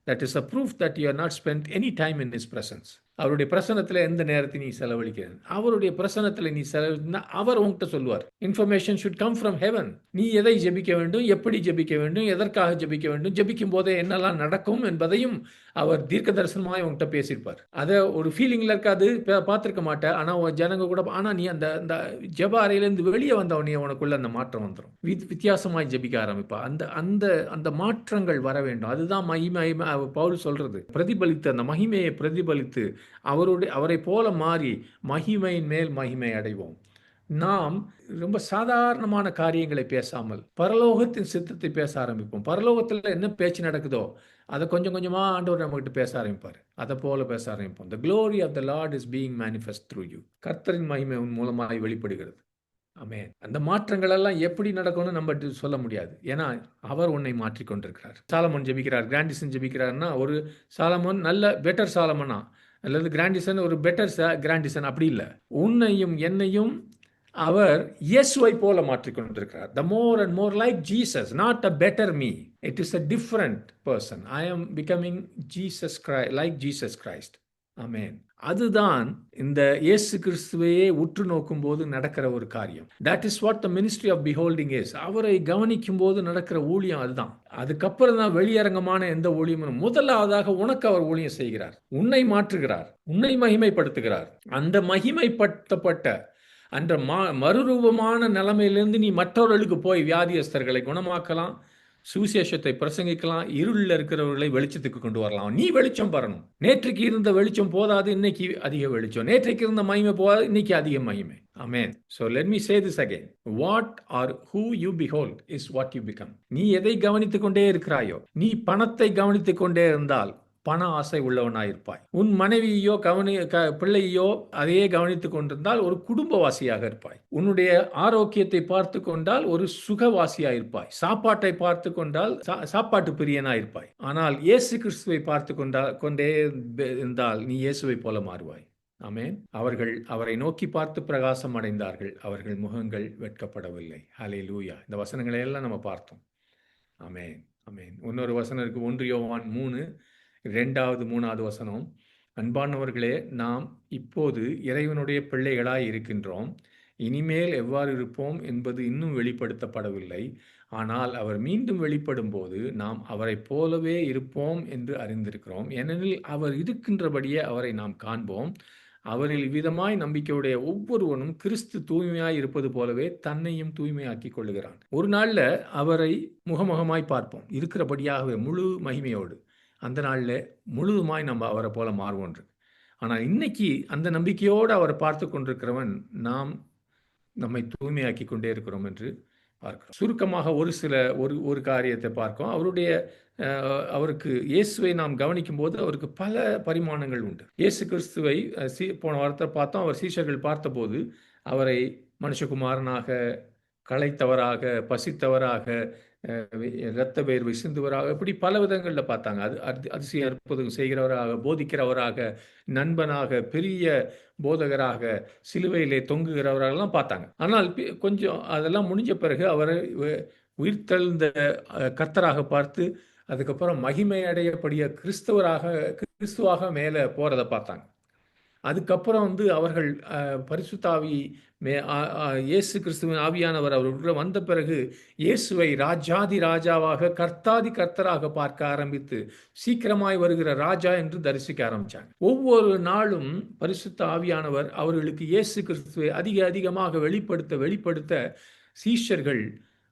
that is a proof that you are not spent any time in his presence. அவருடைய பிரசன்னத்தில் எந்த நேரத்தை நீ செலவழிக்கிறது, அவருடைய பிரசன்னத்தில் நீ செலவழினா அவர் உங்ககிட்ட சொல்லுவார். Information should come from heaven. நீ எதை ஜெபிக்க வேண்டும், எப்படி ஜெபிக்க வேண்டும், எதற்காக ஜெபிக்க வேண்டும், ஜெபிக்கும் போதே என்னெல்லாம் நடக்கும் என்பதையும் அவர் தீர்க்க தரிசனமாக உங்ககிட்ட பேசியிருப்பார். அதை ஒரு ஃபீலிங்கில் இருக்காது, பார்த்துருக்க மாட்டேன். ஆனால் ஜனங்க கூட, ஆனால் நீ அந்த ஜெப அறையிலேருந்து வெளியே வந்தவனே உனக்குள்ள அந்த மாற்றம் வந்துடும். வித்தியாசமாய் ஜெபிக்க ஆரம்பிப்பா. அந்த மாற்றங்கள் வர வேண்டும். அதுதான் மகிமை. பவுல் சொல்றது, பிரதிபலித்து, அந்த மகிமையை பிரதிபலித்து அவரை போல மாறி மகிமையின் மேல் மகிமை அடைவோம். நாம் ரொம்ப சாதாரணமான காரியங்களை பேசாமல் பரலோகத்தின் சித்தத்தை பேச ஆரம்பிப்போம். பரலோகத்தில் என்ன பேச்சு நடக்குதோ அதை கொஞ்சம் கொஞ்சமாக ஆண்டவர் நம்மகிட்ட பேச ஆரம்பிப்பார். அதை போல பேச ஆரம்பிப்போம். The glory of the Lord is being manifest through you. கர்த்தரின் மகிமை உன் மூலமாக வெளிப்படுகிறது. ஆமென். அந்த மாற்றங்கள் எல்லாம் எப்படி நடக்கும்னு நம்ம சொல்ல முடியாது. ஏன்னா அவர் உன்னை மாற்றிக்கொண்டிருக்கிறார். சாலமோன் ஜெபிக்கிறார், கிராண்டிசன் ஜெபிக்கிறார்னா ஒரு சாலமோன் நல்ல பெட்டர் சாலமோனா அல்லது கிராண்டிசன் ஒரு பெட்டர் கிராண்டிசன் அப்படி இல்லை. உன்னையும் என்னையும் அவர் இயேசுவை போல மாற்றிக்கொண்டிருக்கிறார். The more and more like Jesus, not a better me. It is a different person. I am becoming Jesus Christ, like Jesus Christ. ஆமென். அதுதான் இந்த இயேசு கிறிஸ்துவையே உற்று நோக்கும் போது நடக்கிற ஒரு காரியம். That is what the ministry of beholding is. அவரை கவனிக்கும் போது நடக்கிற ஊழியம் அதுதான். அதுக்கப்புறம் தான் வெளியரங்கமான எந்த ஊழியமும். முதலாவதாக உனக்கு அவர் ஊழியம் செய்கிறார், உன்னை மாற்றுகிறார், உன்னை மகிமைப்படுத்துகிறார். அந்த மகிமைப்படுத்தப்பட்ட அந்த மறுரூபமான நிலைமையிலிருந்து நீ மற்றவர்களுக்கு போய் வியாதியஸ்தர்களை குணமாக்கலாம், சுவிசேஷத்தை பிரசங்கிக்கலாம், இருளில் இருக்கிறவர்களை வெளிச்சத்துக்கு கொண்டு வரலாம். நீ வெளிச்சம் பெறணும். நேற்றுக்கு இருந்த வெளிச்சம் போதாது, இன்னைக்கு அதிக வெளிச்சம். நேற்றைக்கு இருந்த மகிமை போதாது, இன்னைக்கு அதிக மகிமை. Amen. So let me say this again. What or who you behold is what you become. நீ எதை கவனித்துக் கொண்டே இருக்கிறாயோ, நீ பணத்தை கவனித்துக் கொண்டே இருந்தால் பண ஆசை உள்ளவனாயிருப்பாய். உன் மனைவியோ பிள்ளையோ அதையே கவனித்துக் கொண்டிருந்தால் ஒரு குடும்பவாசியாக இருப்பாய். உன்னுடைய ஆரோக்கியத்தை பார்த்து கொண்டால் ஒரு சுகவாசியாயிருப்பாய். சாப்பாட்டை பார்த்து கொண்டால் சாப்பாட்டு பிரியனாயிருப்பாய். ஆனால் இயேசு கிறிஸ்துவை பார்த்து கொண்டே இருந்தால் நீ இயேசுவை போல மாறுவாய். ஆமென். அவர்கள் அவரை நோக்கி பார்த்து பிரகாசம் அடைந்தார்கள், அவர்கள் முகங்கள் வெட்கப்படவில்லை. ஹல்லேலூயா. இந்த வசனங்களை எல்லாம் நம்ம பார்த்தோம். ஆமென், ஆமென். இன்னொரு வசனம் இருக்கு, 1 யோவான் 3 2வது 3வது வசனம். அன்பானவர்களே, நாம் இப்போது இறைவனுடைய பிள்ளைகளாய் இருக்கின்றோம். இனிமேல் எவ்வாறு இருப்போம் என்பது இன்னும் வெளிப்படுத்தப்படவில்லை. ஆனால் அவர் மீண்டும் வெளிப்படும்போது நாம் அவரைப் போலவே இருப்போம் என்று அறிந்திருக்கிறோம். ஏனெனில் அவர் இருக்கின்றபடியே அவரை நாம் காண்போம். அவரில் இவ்விதமாய் நம்பிக்கையுடைய ஒவ்வொருவனும் கிறிஸ்து தூய்மையாய் இருப்பது போலவே தன்னையும் தூய்மையாக்கிக் கொள்ளுகிறான். ஒரு நாள்ல அவரை முகமுகமாய் பார்ப்போம், இருக்கிறபடியாகவே முழு மகிமையோடு. அந்த நாள்ல முழுதுமாய் நம்ம அவரை போல மாறுவோம். ஆனால் இன்னைக்கு அந்த நம்பிக்கையோடு அவரை பார்த்து கொண்டிருக்கிறவன் நாம் நம்மை தூய்மையாக்கி கொண்டே இருக்கிறோம் என்று பார்க்கிறோம். சுருக்கமாக ஒரு காரியத்தை பார்க்கிறோம். அவருக்கு இயேசுவை நாம் கவனிக்கும் போது அவருக்கு பல பரிமாணங்கள் உண்டு. இயேசு கிறிஸ்துவை போன வாரத்தை பார்த்தோம். அவர் சீஷர்கள் பார்த்தபோது அவரை மனுஷகுமாரனாக, களைத்தவராக, பசித்தவராக, இரத்த வேர்வை சிந்துவராக, இப்படி பல விதங்களில் பார்த்தாங்க. அதிசய அற்புதம் செய்கிறவராக, போதிக்கிறவராக, நண்பனாக, பெரிய போதகராக, சிலுவையிலே தொங்குகிறவராகலாம் பார்த்தாங்க. ஆனால் கொஞ்சம் அதெல்லாம் முடிஞ்ச பிறகு அவரை உயிர்த்தெழுந்த கர்த்தராக பார்த்து அதுக்கப்புறம் மகிமை அடையப்படிய கிறிஸ்துவாக மேலே போகிறத பார்த்தாங்க. அதுக்கப்புறம் அவர்கள் பரிசுத்தாவி இயேசு கிறிஸ்துவின் ஆவியானவர் அவர்களுக்குள்ள வந்த பிறகு இயேசுவை ராஜாதி ராஜாவாக, கர்த்தாதி கர்த்தராக பார்க்க ஆரம்பித்து சீக்கிரமாய் வருகிற ராஜா என்று தரிசிக்க ஆரம்பித்தாங்க. ஒவ்வொரு நாளும் பரிசுத்த ஆவியானவர் அவர்களுக்கு இயேசு கிறிஸ்துவை அதிகமாக வெளிப்படுத்த சீஷர்கள்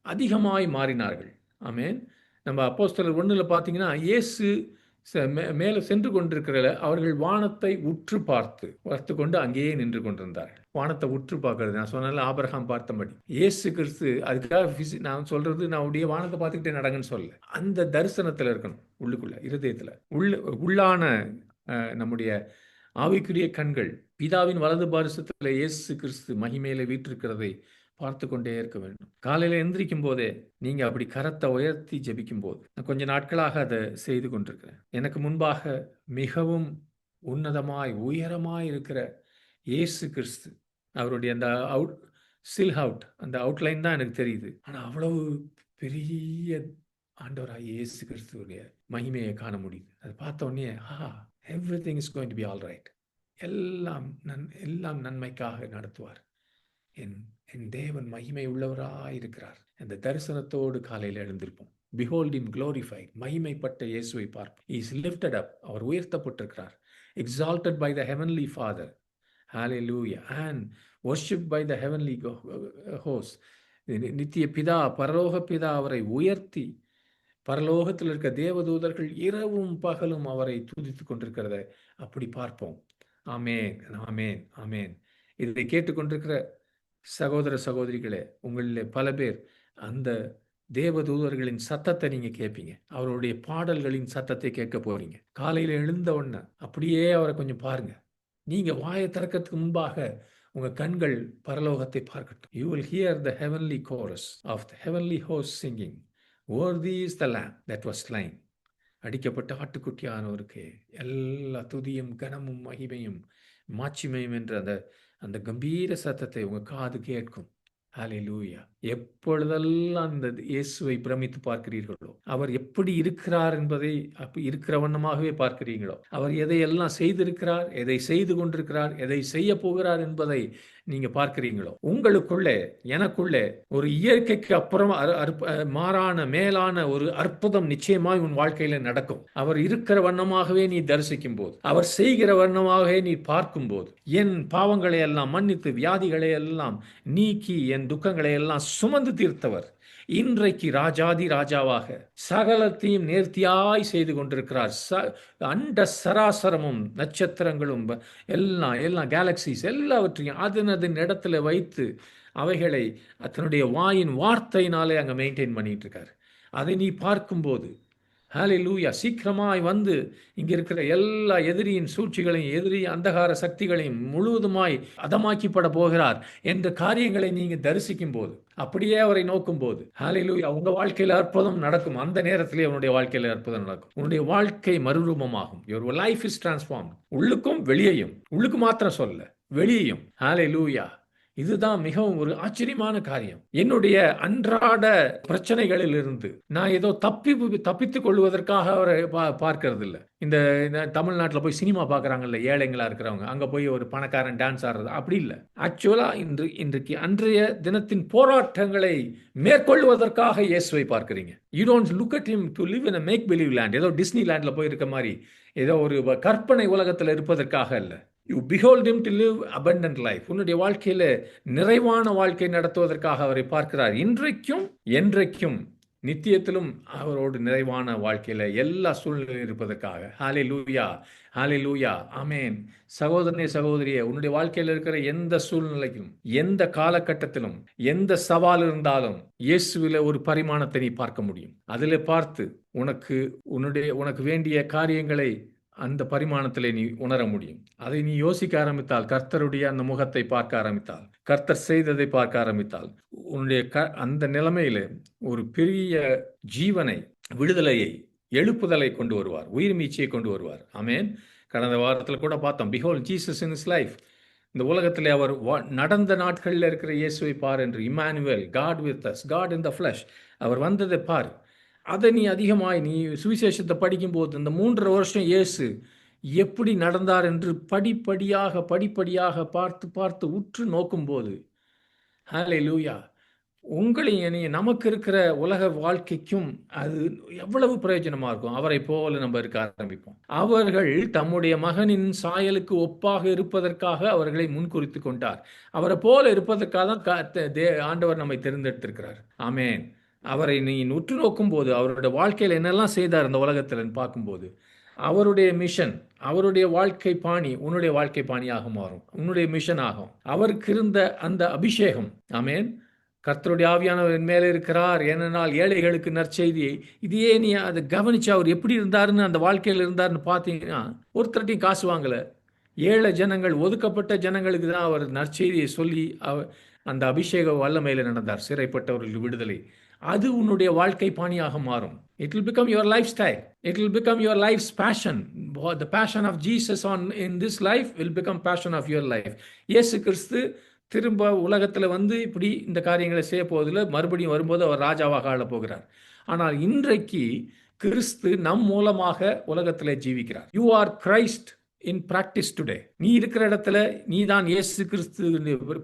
அதிகமாய் மாறினார்கள். ஆமென். நம்ம அப்போஸ்தலர் 1 பார்த்தீங்கன்னா, இயேசு மேலே சென்று கொண்டிருக்கிற அவர்கள் வானத்தை உற்று பார்த்து கொண்டு அங்கேயே நின்று கொண்டிருந்தார்கள். வானத்தை உற்று பார்க்கறது, நான் சொன்னால ஆபிரகாம் பார்த்தபடி இயேசு கிறிஸ்து அதுக்காக நான் சொல்றது நான் அப்படியே வானத்தை பார்த்துக்கிட்டே நடங்கன்னு சொல்ல, அந்த தரிசனத்தில் இருக்கணும். உள்ளுக்குள்ள இருதயத்தில் உள்ளான நம்முடைய ஆவிக்குரிய கண்கள் பிதாவின் வலது பாரிசத்தில் இயேசு கிறிஸ்து மகிமையில வீற்றிருக்கிறதை பார்த்து கொண்டே இருக்க வேண்டும். காலையில் எந்திரிக்கும் போதே நீங்க அப்படி கரத்தை உயர்த்தி ஜெபிக்கும் போது, நான் கொஞ்ச நாட்களாக அதை செய்து கொண்டிருக்கிறேன். எனக்கு முன்பாக மிகவும் உன்னதமாய் உயரமாய் இருக்கிற இயேசு கிறிஸ்து, அவருடைய அந்த அந்த அவுட்லைன் தான் எனக்கு தெரியுது. ஆனால் அவ்வளவு பெரிய ஆண்டவராக இயேசு கிறிஸ்துடைய மகிமையை காண முடியுது. அதை பார்த்த உடனே everything is going to be all right, எல்லாம் நன்மைக்காக நடத்துவார். என் தேவன் மகிமை உள்ளவராயிருக்கிறார். அந்த தரிசனத்தோடு காலையில் எழுந்திருப்போம். Behold him glorified, மகிமைப்பட்ட இயேசுவை பார்ப்போம். He is lifted up, our உயர்த்தப்பட்டிருக்கிறார். Exalted by the heavenly Father, hallelujah, and worshipped by the heavenly host. நித்திய பிதா, பரலோக பிதா அவரை உயர்த்தி, பரலோகத்தில் இருக்க தேவதூதர்கள் இரவும் பகலும் அவரை துதித்துக் கொண்டிருக்கிறத அப்படி பார்ப்போம். ஆமேன், ஆமேன், ஆமேன். இதை கேட்டுக்கொண்டிருக்கிற சகோதர சகோதரிகளே, உங்களில் பல பேர் அந்த தேவதூதர்களின் சத்தத்தை நீங்க கேட்பீங்க. அவருடைய பாடல்களின் சத்தத்தை கேட்க போறீங்க. காலையில எழுந்த உடனே அப்படியே அவரை கொஞ்சம் பாருங்க. நீங்க வாயை திறக்கிறதுக்கு முன்பாக உங்க கண்கள் பரலோகத்தை பார்க்கட்டும். You will hear the heavenly chorus of the heavenly host singing, worthy is the lamb that was slain. அடிக்கப்பட்ட ஆட்டுக்குட்டியானவருக்கு எல்லா துதியும் கனமும் மகிமையும் மாட்சிமையும் என்ற அந்த கம்பீர சத்தத்தை உங்க காது கேட்கும். ஹல்லேலூயா. எப்பொழுதெல்லாம் அந்த இயேசுவை பிரமித்து பார்க்கிறீர்களோ, அவர் எப்படி இருக்கிறார் என்பதை இருக்கிற வண்ணமாகவே பார்க்கிறீங்களோ, அவர் எதையெல்லாம் செய்திருக்கிறார், எதை செய்து கொண்டிருக்கிறார், எதை செய்ய போகிறார் என்பதை நீங்க பார்க்கிறீங்களோ, உங்களுக்குள்ளே எனக்குள்ளே ஒரு இயற்கைக்கு அப்புறம் மாறான மேலான ஒரு அற்புதம் நிச்சயமாய் உன் வாழ்க்கையில நடக்கும். அவர் இருக்கிற வண்ணமாகவே நீ தரிசிக்கும் போது, அவர் செய்கிற வண்ணமாகவே நீ பார்க்கும் போது, என் பாவங்களை எல்லாம் மன்னித்து வியாதிகளை எல்லாம் நீக்கி என் துக்கங்களை எல்லாம் சுமந்து தீர்த்தவர் இன்றைக்கு ராஜாதி ராஜாவாக சகலத்தையும் நேர்த்தியாய் செய்து கொண்டிருக்கிறார். அண்ட சராசரமும் நட்சத்திரங்களும் எல்லாம் கேலக்சிஸ் எல்லாவற்றையும் அதன் இடத்துல வைத்து அவைகளை தன்னுடைய வாயின் வார்த்தையினாலே அங்கே மெயின்டைன் பண்ணிட்டு இருக்காரு. அதை நீ பார்க்கும்போது ஹல்லேலூயா, சீக்கிரமாய் வந்து இங்கே இருக்கிற எல்லா எதிரியின் சூழ்ச்சிகளையும் எதிரி அந்தகார சக்திகளையும் முழுவதுமாய் அதமாக்கிப்பட போகிறார் என்ற காரியங்களை நீங்க தரிசிக்கும் போது, அப்படியே அவரை நோக்கும் போது, ஹல்லேலூயா, உங்க வாழ்க்கையில் அற்புதம் நடக்கும். அந்த நேரத்திலே உன்னுடைய வாழ்க்கையில் அற்புதம் நடக்கும். உன்னுடைய வாழ்க்கை மறுரூபமாகும். Your life is transformed. உள்ளுக்கும் வெளியையும், உள்ளுக்கு மாத்திரம் சொல்ல வெளியையும். ஹல்லேலூயா. இதுதான் மிகவும் ஒரு ஆச்சரியமான காரியம். என்னுடைய அன்றாட பிரச்சனைகளில் இருந்து நான் ஏதோ தப்பித்துக் கொள்வதற்காக அவரை பார்க்கறது இல்லை. இந்த தமிழ்நாட்டில் போய் சினிமா பார்க்குறாங்கல்ல, ஏழைங்களா இருக்கிறவங்க, அங்கே போய் ஒரு பணக்காரன் டான்ஸ் ஆடுறது அப்படி இல்லை. ஆக்சுவலா இன்றைக்கு அன்றைய தினத்தின் போராட்டங்களை மேற்கொள்வதற்காக இயேசுவை பார்க்கிறீங்க. You don't look at him to live in a make believe land, ஏதோ டிஸ்னி லேண்ட்ல போய் இருக்க மாதிரி, ஏதோ ஒரு கற்பனை உலகத்தில் இருப்பதற்காக அல்ல. You behold him to live abundant life. உன்னுடைய வாழ்க்கையில நிறைவான வாழ்க்கை நடத்துவதற்காக அவரை பார்க்கிறார். இன்றைக்கும் என்றைக்கும் நித்தியத்திலும் அவரோடு நிறைவான வாழ்க்கையில எல்லா சூழ்நிலையும் இருப்பதற்காக. ஹalleluya, ஹalleluya, ஆமென். சகோதரனே, சகோதரியே, உன்னுடைய வாழ்க்கையில் இருக்கிற எந்த சூழ்நிலையும், எந்த காலகட்டத்திலும், எந்த சவால் இருந்தாலும் இயேசுவில ஒரு பரிமாணத்தை நீ பார்க்க முடியும். அதிலே பார்த்து உனக்கு வேண்டிய காரியங்களை அந்த பரிமாணத்திலே நீ உணர முடியும். அதை நீ யோசிக்க ஆரம்பித்தால், கர்த்தருடைய அந்த முகத்தை பார்க்க ஆரம்பித்தால், கர்த்தர் செய்ததை பார்க்க ஆரம்பித்தால், உன்னுடைய அந்த நிலைமையில ஒரு பெரிய ஜீவனை, விடுதலையை, எழுப்புதலை கொண்டு வருவார், உயிர் மீட்சியை கொண்டு வருவார். ஆமென். கடந்த வாரத்தில் கூட பார்த்தோம், behold Jesus in his life. இந்த உலகத்திலே அவர் நடந்த நாட்களில் இருக்கிற இயேசுவை பார் என்று. Immanuel, God with us, God in the flesh. அவர் வந்ததை பார். அதை நீ அதிகமாய் நீ சுவிசேஷத்தை படிக்கும்போது இந்த 3.5 வருஷம் இயேசு எப்படி நடந்தார் என்று படிப்படியாக பார்த்து உற்று நோக்கும்போது, ஹல்லேலூயா, உங்களையும் நமக்கு இருக்கிற உலக வாழ்க்கைக்கும் அது எவ்வளவு பிரயோஜனமா இருக்கும். அவரை போல நம்ம இருக்க ஆரம்பிப்போம். அவர்கள் தம்முடைய மகனின் சாயலுக்கு ஒப்பாக இருப்பதற்காக அவர்களை முன்குறித்து கொண்டார். அவரை போல இருப்பதற்காக தான் ஆண்டவர் நம்மை தேர்ந்தெடுத்திருக்கிறார். ஆமென். அவரை நீ உற்று நோக்கும் போது, அவருடைய வாழ்க்கையில் என்னெல்லாம் செய்தார் இந்த உலகத்தில் பார்க்கும்போது, அவருடைய மிஷன், அவருடைய வாழ்க்கை பாணி உன்னுடைய வாழ்க்கை பாணியாக மாறும், உன்னுடைய மிஷன் ஆகும். அவருக்கு இருந்த அந்த அபிஷேகம், ஆமென், கர்த்தருடைய ஆவியானவர் மேலே இருக்கிறார், ஏனென்றால் ஏழைகளுக்கு நற்செய்தியை, இதையே நீ அதை கவனிச்சு அவர் எப்படி இருந்தாருன்னு, அந்த வாழ்க்கையில் இருந்தாருன்னு பார்த்தீங்கன்னா, ஒருத்தர்ட்டையும் காசு வாங்கலை. ஏழை ஜனங்கள், ஒதுக்கப்பட்ட ஜனங்களுக்கு தான் அவர் நற்செய்தியை சொல்லி அந்த அபிஷேக வல்லமையில் நடந்தார். சிறைப்பட்டவர்கள் விடுதலை, அது உன்னுடைய வாழ்க்கை பாணியாக மாறும். It will become your lifestyle. It will become your life's passion. The passion of Jesus in this life will become passion of your life. இயேசு கிறிஸ்து திரும்ப உலகத்தில் வந்து இப்படி இந்த காரியங்களை செய்ய போவதில்லை. மறுபடியும் வரும்போது அவர் ராஜாவாக ஆளப் போகிறார். ஆனால் இன்றைக்கு கிறிஸ்து நம் மூலமாக உலகத்தில் ஜீவிக்கிறார். You are Christ in practice today. நீ இருக்கிற இடத்துல நீ தான் இயேசு கிறிஸ்து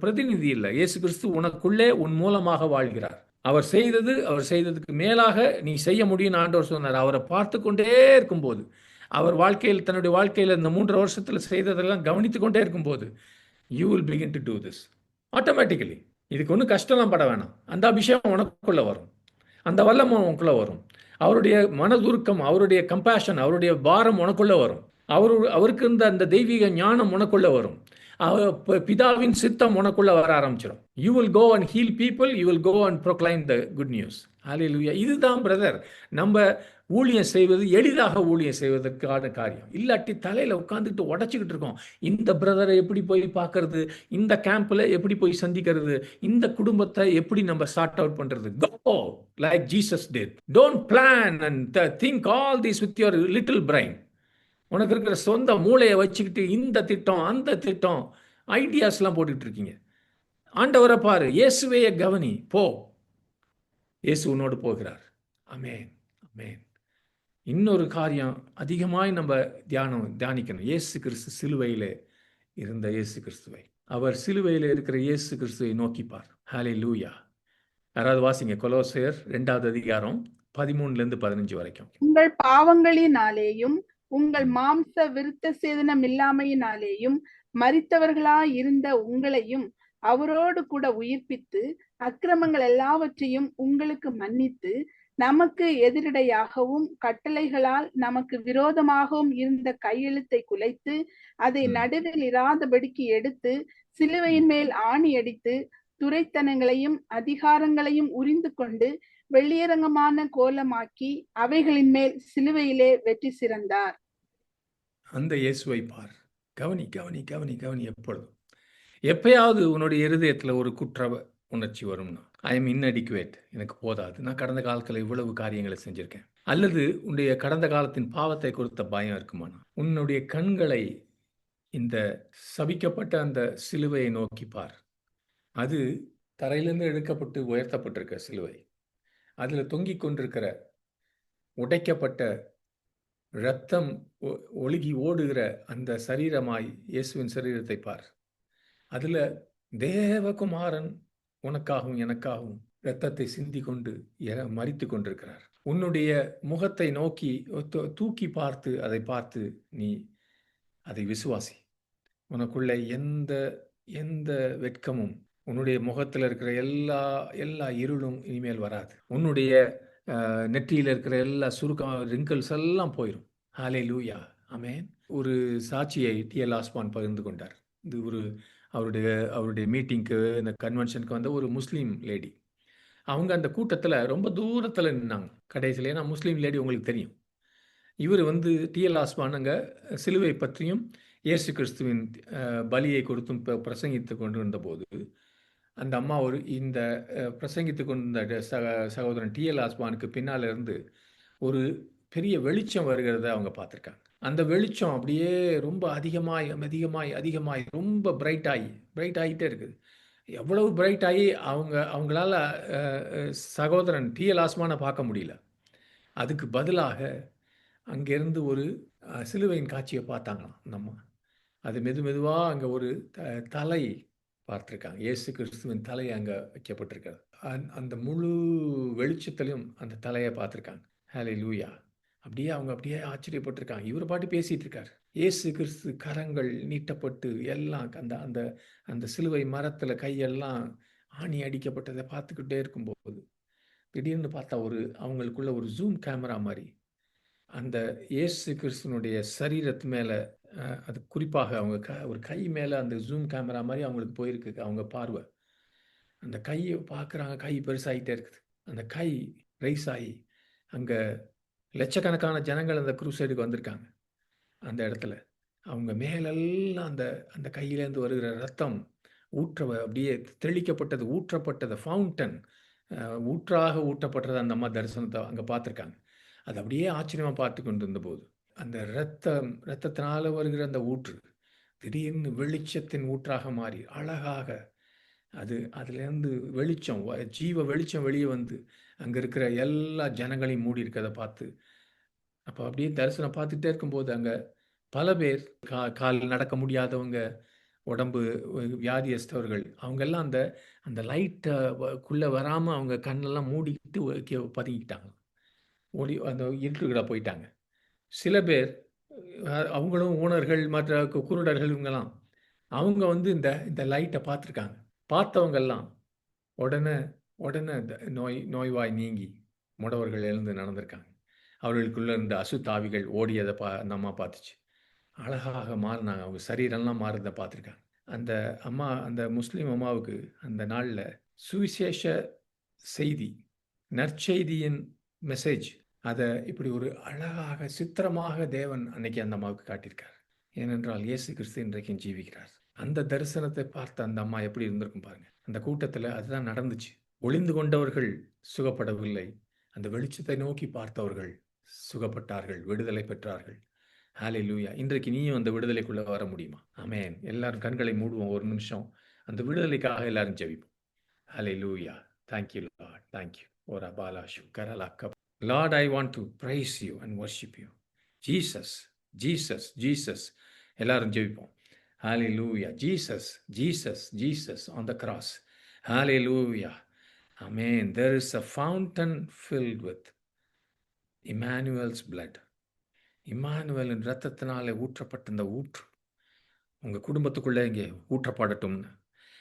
பிரதிநிதி இல்லை. இயேசு கிறிஸ்து உனக்குள்ளே உன் மூலமாக வாழ்கிறார். அவர் செய்ததுக்கு மேலாக நீ செய்ய முடியும்னு ஆண்டவர் சொன்னார். அவரை பார்த்து கொண்டே இருக்கும்போது, அவர் வாழ்க்கையில், தன்னுடைய வாழ்க்கையில் இந்த 3.5 வருஷத்தில் செய்ததெல்லாம் கவனித்து கொண்டே இருக்கும்போது, you will begin to do this automatically. இதுக்கு ஒன்றும் கஷ்டம்லாம் பட வேணாம். அந்த அபிஷேகம் உனக்குள்ள வரும், அந்த வல்லமை உனக்குள்ள வரும், அவருடைய மனதுருக்கம், அவருடைய கம்பேஷன், அவருடைய பாரம் உனக்குள்ள வரும், அவருக்கு இருந்த அந்த தெய்வீக ஞானம் உனக்குள்ள வரும், பிதாவின் சித்தம் உனக்குள்ள வர ஆரம்பிச்சிடும். You will go and heal people, you will go and proclaim the good news. ஹல்லேலூயா. இதுதான் பிரதர் நம்ம ஊழியம் செய்வது, எளிதாக ஊழியம் செய்வதற்கான காரியம். இல்லாட்டி தலையில் உட்காந்துட்டு உடச்சிக்கிட்டு இருக்கோம். இந்த பிரதரை எப்படி போய் பார்க்கறது, இந்த கேம்பில் எப்படி போய் சந்திக்கிறது, இந்த குடும்பத்தை எப்படி நம்ம சார்ட் அவுட் பண்ணுறது. Go like Jesus did. Don't plan and think all this with your little brain. உனக்கு இருக்கிற சொந்த மூளையை வச்சுக்கிட்டு இந்த திட்டம் அந்த திட்டம் ஐடியாஸ்லாம் போட்டுக்கிட்டு இருக்கீங்க. ஆண்டவரை பாரு, இயேசுவைய கவனி, போ. இயேசு உன்னோடு போகிறார். ஆமென், ஆமென். இன்னொரு காரியம் அதிகமாய் நம்ம தியானிக்கணும். இயேசு கிறிஸ்து சிலுவையில் இருந்த இயேசு கிறிஸ்துவை, அவர் சிலுவையில் இருக்கிற இயேசு கிறிஸ்துவை நோக்கிப்பார். ஹல்லேலூயா. யாராவது வாசிங்க, கொலோசையர் 2வது அதிகாரம் 13-15 வரைக்கும். உங்கள் பாவங்களினாலேயும் உங்கள் மாம்ச விருத்த சேதனம் இல்லாமையினாலேயும் மரித்தவர்களாய் இருந்த உங்களையும் அவரோடு கூட உயிர்ப்பித்து அக்கிரமங்கள் எல்லாவற்றையும் உங்களுக்கு மன்னித்து நமக்கு எதிரடையாகவும் கட்டளைகளால் நமக்கு விரோதமாகவும் இருந்த கையெழுத்தை குலைத்து அதை நடுவில் இராதபடிக்கு எடுத்து சிலுவையின் மேல் ஆணி அடித்து துரைத்தனங்களையும் அதிகாரங்களையும் உரிந்து கொண்டு வெளியரங்கமான கோலமாக்கி அவைகளின் மேல் சிலுவையிலே வெற்றி சிறந்தார். அந்த இயேசுவை பார். கவனி கவனி கவனி கவனி. எப்பயாவது உன்னுடைய இருதயத்தில் ஒரு குற்ற உணர்ச்சி வரும்னா, ஐ எம் இன்அடிக்குவேட், எனக்கு போதாது, நான் கடந்த காலத்தில் இவ்வளவு காரியங்களை செஞ்சிருக்கேன், அல்லது உன்னுடைய கடந்த காலத்தின் பாவத்தை குறித்த பயம் இருக்குமானா, உன்னுடைய கண்களை இந்த சபிக்கப்பட்ட அந்த சிலுவையை நோக்கி பார். அது தரையிலிருந்து எடுக்கப்பட்டு உயர்த்தப்பட்டிருக்க சிலுவை. அதில் தொங்கிக் கொண்டிருக்கிற உடைக்கப்பட்ட இரத்தம் ஒழுகி ஓடுகிற அந்த சரீரமாய் இயேசுவின் சரீரத்தை பார். அதில் தேவகுமாரன் உனக்காகவும் எனக்காகவும் இரத்தத்தை சிந்தி கொண்டு மரித்து கொண்டிருக்கிறார். உன்னுடைய முகத்தை நோக்கி தூக்கி பார்த்து அதை பார்த்து நீ அதை விசுவாசி. உனக்குள்ள எந்த எந்த வெட்கமும், உன்னுடைய முகத்தில் இருக்கிற எல்லா இருளும் இனிமேல் வராது. உன்னுடைய நெற்றியில் இருக்கிற எல்லா சுருக்கம், ரிங்கிள்ஸ் எல்லாம் போயிடும். ஹல்லேலூயா, ஆமென். ஒரு சாட்சியை டி.எல். ஆஸ்மான் பகிர்ந்து கொண்டார். இது அவருடைய மீட்டிங்க்கு, இந்த கன்வென்ஷனுக்கு வந்த ஒரு முஸ்லீம் லேடி. அவங்க அந்த கூட்டத்தில் ரொம்ப தூரத்தில் நின்னாங்க கடைசியில். ஏன்னா முஸ்லீம் லேடி உங்களுக்கு தெரியும். இவர் டி.எல். ஆஸ்மான் அங்கே சிலுவை பற்றியும் இயேசு கிறிஸ்துவின் பலியை கொடுத்தும் பிரசங்கித்து கொண்டு இருந்தபோது, அந்த அம்மா இந்த பிரசங்கித்து கொண்டிருந்த சகோதரன் டி.எல். ஆஸ்மானுக்கு பின்னால் இருந்து ஒரு பெரிய வெளிச்சம் வருகிறத அவங்க பார்த்துருக்காங்க. அந்த வெளிச்சம் அப்படியே ரொம்ப அதிகமாய் ரொம்ப பிரைட் ஆகிட்டே இருக்குது. எவ்வளவு பிரைட் ஆகி அவங்களால சகோதரன் டி.எல். ஆஸ்மானை பார்க்க முடியல. அதுக்கு பதிலாக அங்கேருந்து ஒரு சிலுவையின் காட்சியை பார்த்தாங்களாம் நம்ம. அது மெதுவாக அங்கே ஒரு தலை பார்த்துருக்காங்க. இயேசு கிறிஸ்துவின் தலை அங்கே வைக்கப்பட்டிருக்காது. அந்த முழு வெளிச்சத்திலையும் அந்த தலையை பார்த்துருக்காங்க. ஹல்லேலூயா. அவங்க அப்படியே ஆச்சரியப்பட்டிருக்காங்க. இவர் பாட்டு பேசிகிட்டு இருக்கார். இயேசு கிறிஸ்து கரங்கள் நீட்டப்பட்டு எல்லாம் அந்த சிலுவை மரத்தில் கையெல்லாம் ஆணி அடிக்கப்பட்டதை பார்த்துக்கிட்டே இருக்கும்போது திடீர்னு பார்த்தா அவங்களுக்குள்ள ஒரு ஜூம் கேமரா மாதிரி அந்த இயேசு கிறிஸ்துனுடைய சரீரத்து மேலே, அது குறிப்பாக அவங்க ஒரு கை மேலே அந்த ஜூம் கேமரா மாதிரி அவங்களுக்கு போயிருக்கு அவங்க பார்வை. அந்த கையை பார்க்குறாங்க. கை பெருசாகிட்டே இருக்குது. அந்த கை ரைஸ் ஆகி அங்கே லட்சக்கணக்கான ஜனங்கள் அந்த குரூசைடுக்கு வந்திருக்காங்க. அந்த இடத்துல அவங்க மேலெல்லாம் அந்த கையிலேருந்து வருகிற ரத்தம் அப்படியே தெளிக்கப்பட்டது, ஊற்றப்பட்டது, ஃபவுண்டன் ஊற்றாக ஊற்றப்பட்டது. அந்த அம்மா தரிசனத்தை அங்கே பார்த்துருக்காங்க. அது அப்படியே ஆச்சரியமாக பார்த்து கொண்டு இருந்தபோது அந்த இரத்தத்தினால வருகிற அந்த ஊற்று திடீர்னு வெளிச்சத்தின் ஊற்றாக மாறி அழகாக அதுலேருந்து வெளிச்சம், ஜீவ வெளிச்சம் வெளியே அங்கே இருக்கிற எல்லா ஜனங்களையும் மூடி இருக்கிறத பார்த்து, அப்போ அப்படியே தரிசனம் பார்த்துட்டே இருக்கும்போது அங்கே பல பேர் கால் நடக்க முடியாதவங்க, உடம்பு வியாதியஸ்தவர்கள், அவங்கெல்லாம் அந்த லைட்டுக்குள்ளே வராமல் அவங்க கண்ணெல்லாம் மூடிக்கிட்டு பதுங்கிக்கிட்டாங்க. அந்த இருட்டுக்கிட்ட போயிட்டாங்க. சில பேர் அவங்களும் ஊனர்கள், மற்ற குருடர்கள், இவங்கெல்லாம் அவங்க இந்த லைட்டை பார்த்துருக்காங்க. பார்த்தவங்கெல்லாம் உடனே நோய்வாய் நீங்கி முடவர்கள் எழுந்து நடந்திருக்காங்க. அவர்களுக்குள்ளே இருந்த அசுத்தாவிகள் ஓடியதை அந்த அம்மா பார்த்துச்சு. அழகாக மாறினாங்க. அவங்க சரீரெல்லாம் மாறுறதை பார்த்துருக்காங்க. அந்த முஸ்லீம் அம்மாவுக்கு அந்த நாளில் சுவிசேஷ செய்தி, நற்செய்தியின் மெசேஜ், அதை இப்படி ஒரு அழகாக சித்திரமாக தேவன் அன்னைக்கு அந்த அம்மாவுக்கு காட்டியிருக்கார். ஏனென்றால் இயேசு கிறிஸ்து இன்றைக்கும் ஜீவிக்கிறார். அந்த தரிசனத்தை பார்த்த அந்த அம்மா எப்படி இருந்திருக்கும் பாருங்க. அந்த கூட்டத்தில் அதுதான் நடந்துச்சு. ஒளிந்து கொண்டவர்கள் சுகப்படவில்லை, அந்த வெளிச்சத்தை நோக்கி பார்த்தவர்கள் சுகப்பட்டார்கள், விடுதலை பெற்றார்கள். ஹல்லேலூயா. இன்றைக்கு நீயும் அந்த விடுதலைக்குள்ளே வர முடியுமா? ஆமென். எல்லாரும் கண்களை மூடுவோம் ஒரு நிமிஷம். அந்த விடுதலைக்காக எல்லாரும் ஜெபிப்போம். ஹல்லேலூயா. Thank you lord, thank you. ஓரா பாலா சுக்கரலா கப். Lord, I want to praise you and worship you. Jesus, Jesus, Jesus. எல்லாரும் ஜெபிப்போம். Hallelujah. Jesus, Jesus, Jesus on the cross. Hallelujah. Amen. There is a fountain filled with Emmanuel's blood. இம்மானுவேலின் இரத்தத்தினாலே ஊற்றப்பட்ட இந்த ஊற்று உங்கள் குடும்பத்துக்குள்ளே இங்கே ஊற்றப்படட்டும்னு.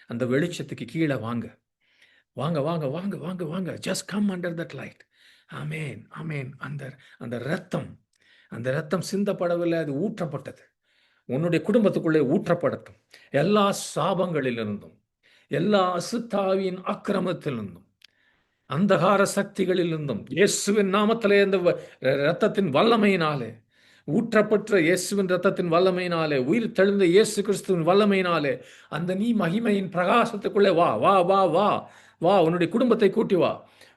அந்த வெளிச்சத்துக்கு கீழே வாங்க. Just come under that light. Amen, amen. அந்த ரத்தம் சிந்தப்படவில்லை, அது ஊற்றப்பட்டது. உன்னுடைய குடும்பத்துக்குள்ளே ஊற்றப்படட்டும். எல்லா சாபங்களிலிருந்தும், எல்லா அசுத்தாவியின் அக்கிரமத்திலிருந்தும், அந்தகார சக்திகளிலிருந்தும் இயேசுவின் நாமத்திலே இந்த இரத்தத்தின் வல்லமையினாலே, ஊற்றப்பட்ட இயேசுவின் இரத்தத்தின் வல்லமையினாலே, உயிர் தெழுந்த இயேசு கிறிஸ்துவின் வல்லமையினாலே அந்த நீ மகிமையின் பிரகாசத்துக்குள்ளே வா. உன்னுடைய குடும்பத்தை கூட்டி வா.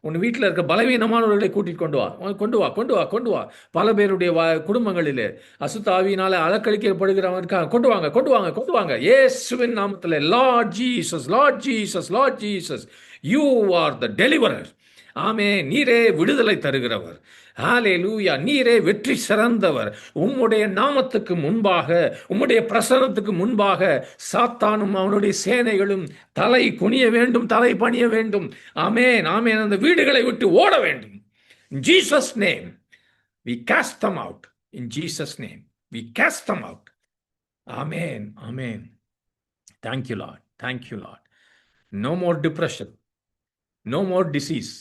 உன் வீட்டில் இருக்க பலவீனமானவர்களை கூட்டிட்டு கொண்டு வா, கொண்டு வா, கொண்டு வா, கொண்டு வா. பல பேருடைய குடும்பங்களிலே அசுத்த ஆவியினால அலக்கழிக்கப்படுகிறவனுக்காக கொண்டு வாங்க, கொண்டு வாங்க, கொண்டு வாங்க. இயேசுவின் நாமத்தில் Lord Jesus, Lord Jesus, Lord Jesus, you are the deliverer. ஆமே, நீரே விடுதலை தருகிறவர். ஹல்லேலூயா, நீரே வெற்றி சிறந்தவர். உம்முடைய நாமத்துக்கு முன்பாக, உம்முடைய பிரசனத்துக்கு முன்பாக சாத்தானும் அவனுடைய சேனைகளும் தலை குனிய வேண்டும், தலை பணிய வேண்டும். ஆமென், ஆமென். அந்த வீடுகளை விட்டு ஓட வேண்டும். In Jesus' name we cast them out. In Jesus' name we cast them out. Amen, amen. Thank you, Lord. Thank you, Lord. No more depression, no more disease,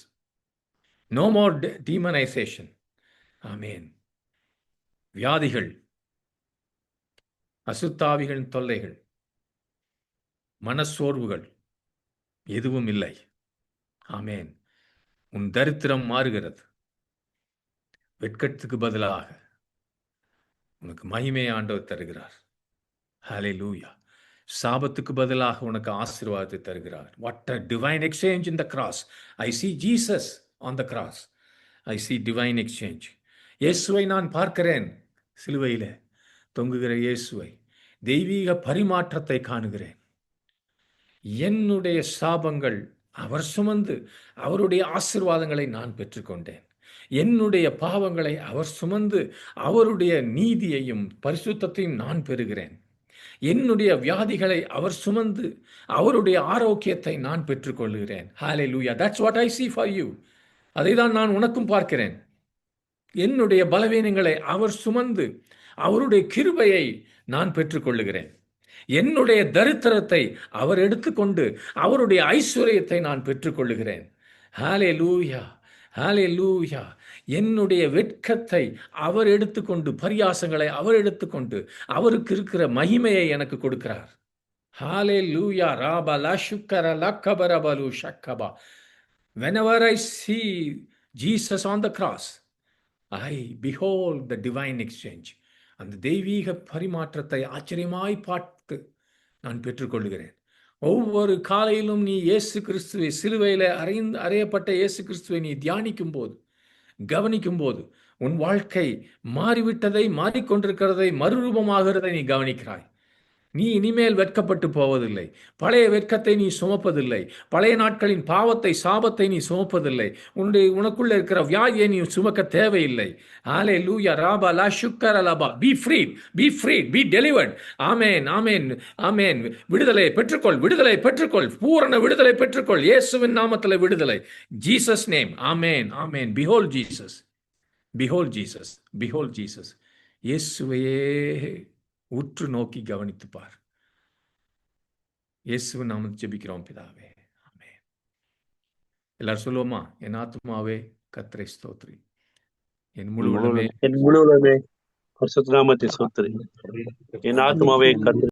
no more demonization. Amen. வியாதிகள், அசுத்தாவிகளின் தொல்லைகள், மனசோர்வுகள் எதுவும் இல்லை. ஆமென். உன் தரித்திரம் மாறுகிறது. வெட்கத்துக்கு பதிலாக உனக்கு மகிமையை ஆண்டவர் தருகிறார். ஹல்லேலூயா. சாபத்துக்கு பதிலாக உனக்கு ஆசீர்வாதத்தை தருகிறார். What a divine exchange in the cross. I see Jesus on the cross. I see divine exchange. இயேசுவை நான் பார்க்கிறேன். சிலுவையிலே தொங்குகிற இயேசுவை, தெய்வீக பரிமாற்றத்தை காணுகிறேன். என்னுடைய சாபங்கள் அவர் சுமந்து அவருடைய ஆசீர்வாதங்களை நான் பெற்றுக்கொண்டேன். என்னுடைய பாவங்களை அவர் சுமந்து அவருடைய நீதியையும் பரிசுத்தத்தையும் நான் பெறுகிறேன். என்னுடைய வியாதிகளை அவர் சுமந்து அவருடைய ஆரோக்கியத்தை நான் பெற்றுக்கொள்கிறேன். ஹல்லேலூயா. That's what I see for you. அதை தான் நான் உனக்கும் பார்க்கிறேன். என்னுடைய பலவீனங்களை அவர் சுமந்து அவருடைய கிருபையை நான் பெற்றுக்கொள்ளுகிறேன். என்னுடைய தரித்திரத்தை அவர் எடுத்துக்கொண்டு அவருடைய ஐஸ்வர்யத்தை நான் பெற்றுக்கொள்ளுகிறேன். ஹல்லேலூயா, ஹல்லேலூயா. என்னுடைய வெட்கத்தை அவர் எடுத்துக்கொண்டு, பரியாசங்களை அவர் எடுத்துக்கொண்டு அவருக்கு இருக்கிற மகிமையை எனக்கு கொடுக்கிறார். ஹல்லேலூயா. ராபா லா ஷுக்கர லக்கபரபலு ஷக்கபா. Whenever I see Jesus on the cross, I behold the divine exchange. அந்த தெய்வீக பரிமாற்றத்தை ஆச்சரியமாய் பார்த்து நான் பெற்றுக்கொள்கிறேன். ஒவ்வொரு காலையிலும் நீ இயேசு கிறிஸ்துவை, சிலுவையில் அறையப்பட்ட இயேசு கிறிஸ்துவை நீ தியானிக்கும் போது, கவனிக்கும் போது உன் வாழ்க்கை மாறிவிட்டதை, மாறிக்கொண்டிருக்கிறதை, மறுரூபமாகிறதை நீ கவனிக்கிறாய். நீ இனிமேல் வெட்கப்பட்டு போவதில்லை. பழைய வெட்கத்தை நீ சுமப்பதில்லை. பழைய நாட்களின் பாவத்தை, சாபத்தை நீ சுமப்பதில்லை. உனக்குள்ள இருக்கிற வியாதியை நீ சுமக்க தேவையில்லை. ஹல்லேலூயா. ராபா லா ஷுக்கர லபா. Be freed, be freed, be delivered. ஆமென், ஆமென், ஆமென். விடுதலை பெற்றுக்கொள், விடுதலை பெற்றுக்கொள், பூரண விடுதலை பெற்றுக்கொள். இயேசுவின் நாமத்தில் விடுதலை. Jesus name. ஆமென், ஆமென். Behold Jesus, behold Jesus, behold Jesus. இயேசுவையே உற்று நோக்கி கவனித்துப்பார். இயேசுவின் நாமத்தில் ஜெபிக்கிறோம் பிதாவே. ஆமென். எல்லாரும் சொல்லுவோமா? என் ஆத்துமாவே கர்த்தரை ஸ்தோத்திரி, என் முழு உள்ளமே பரிசுத்த நாமத்தை ஸ்தோத்திரி. என் ஆத்துமாவே கர்த்தரை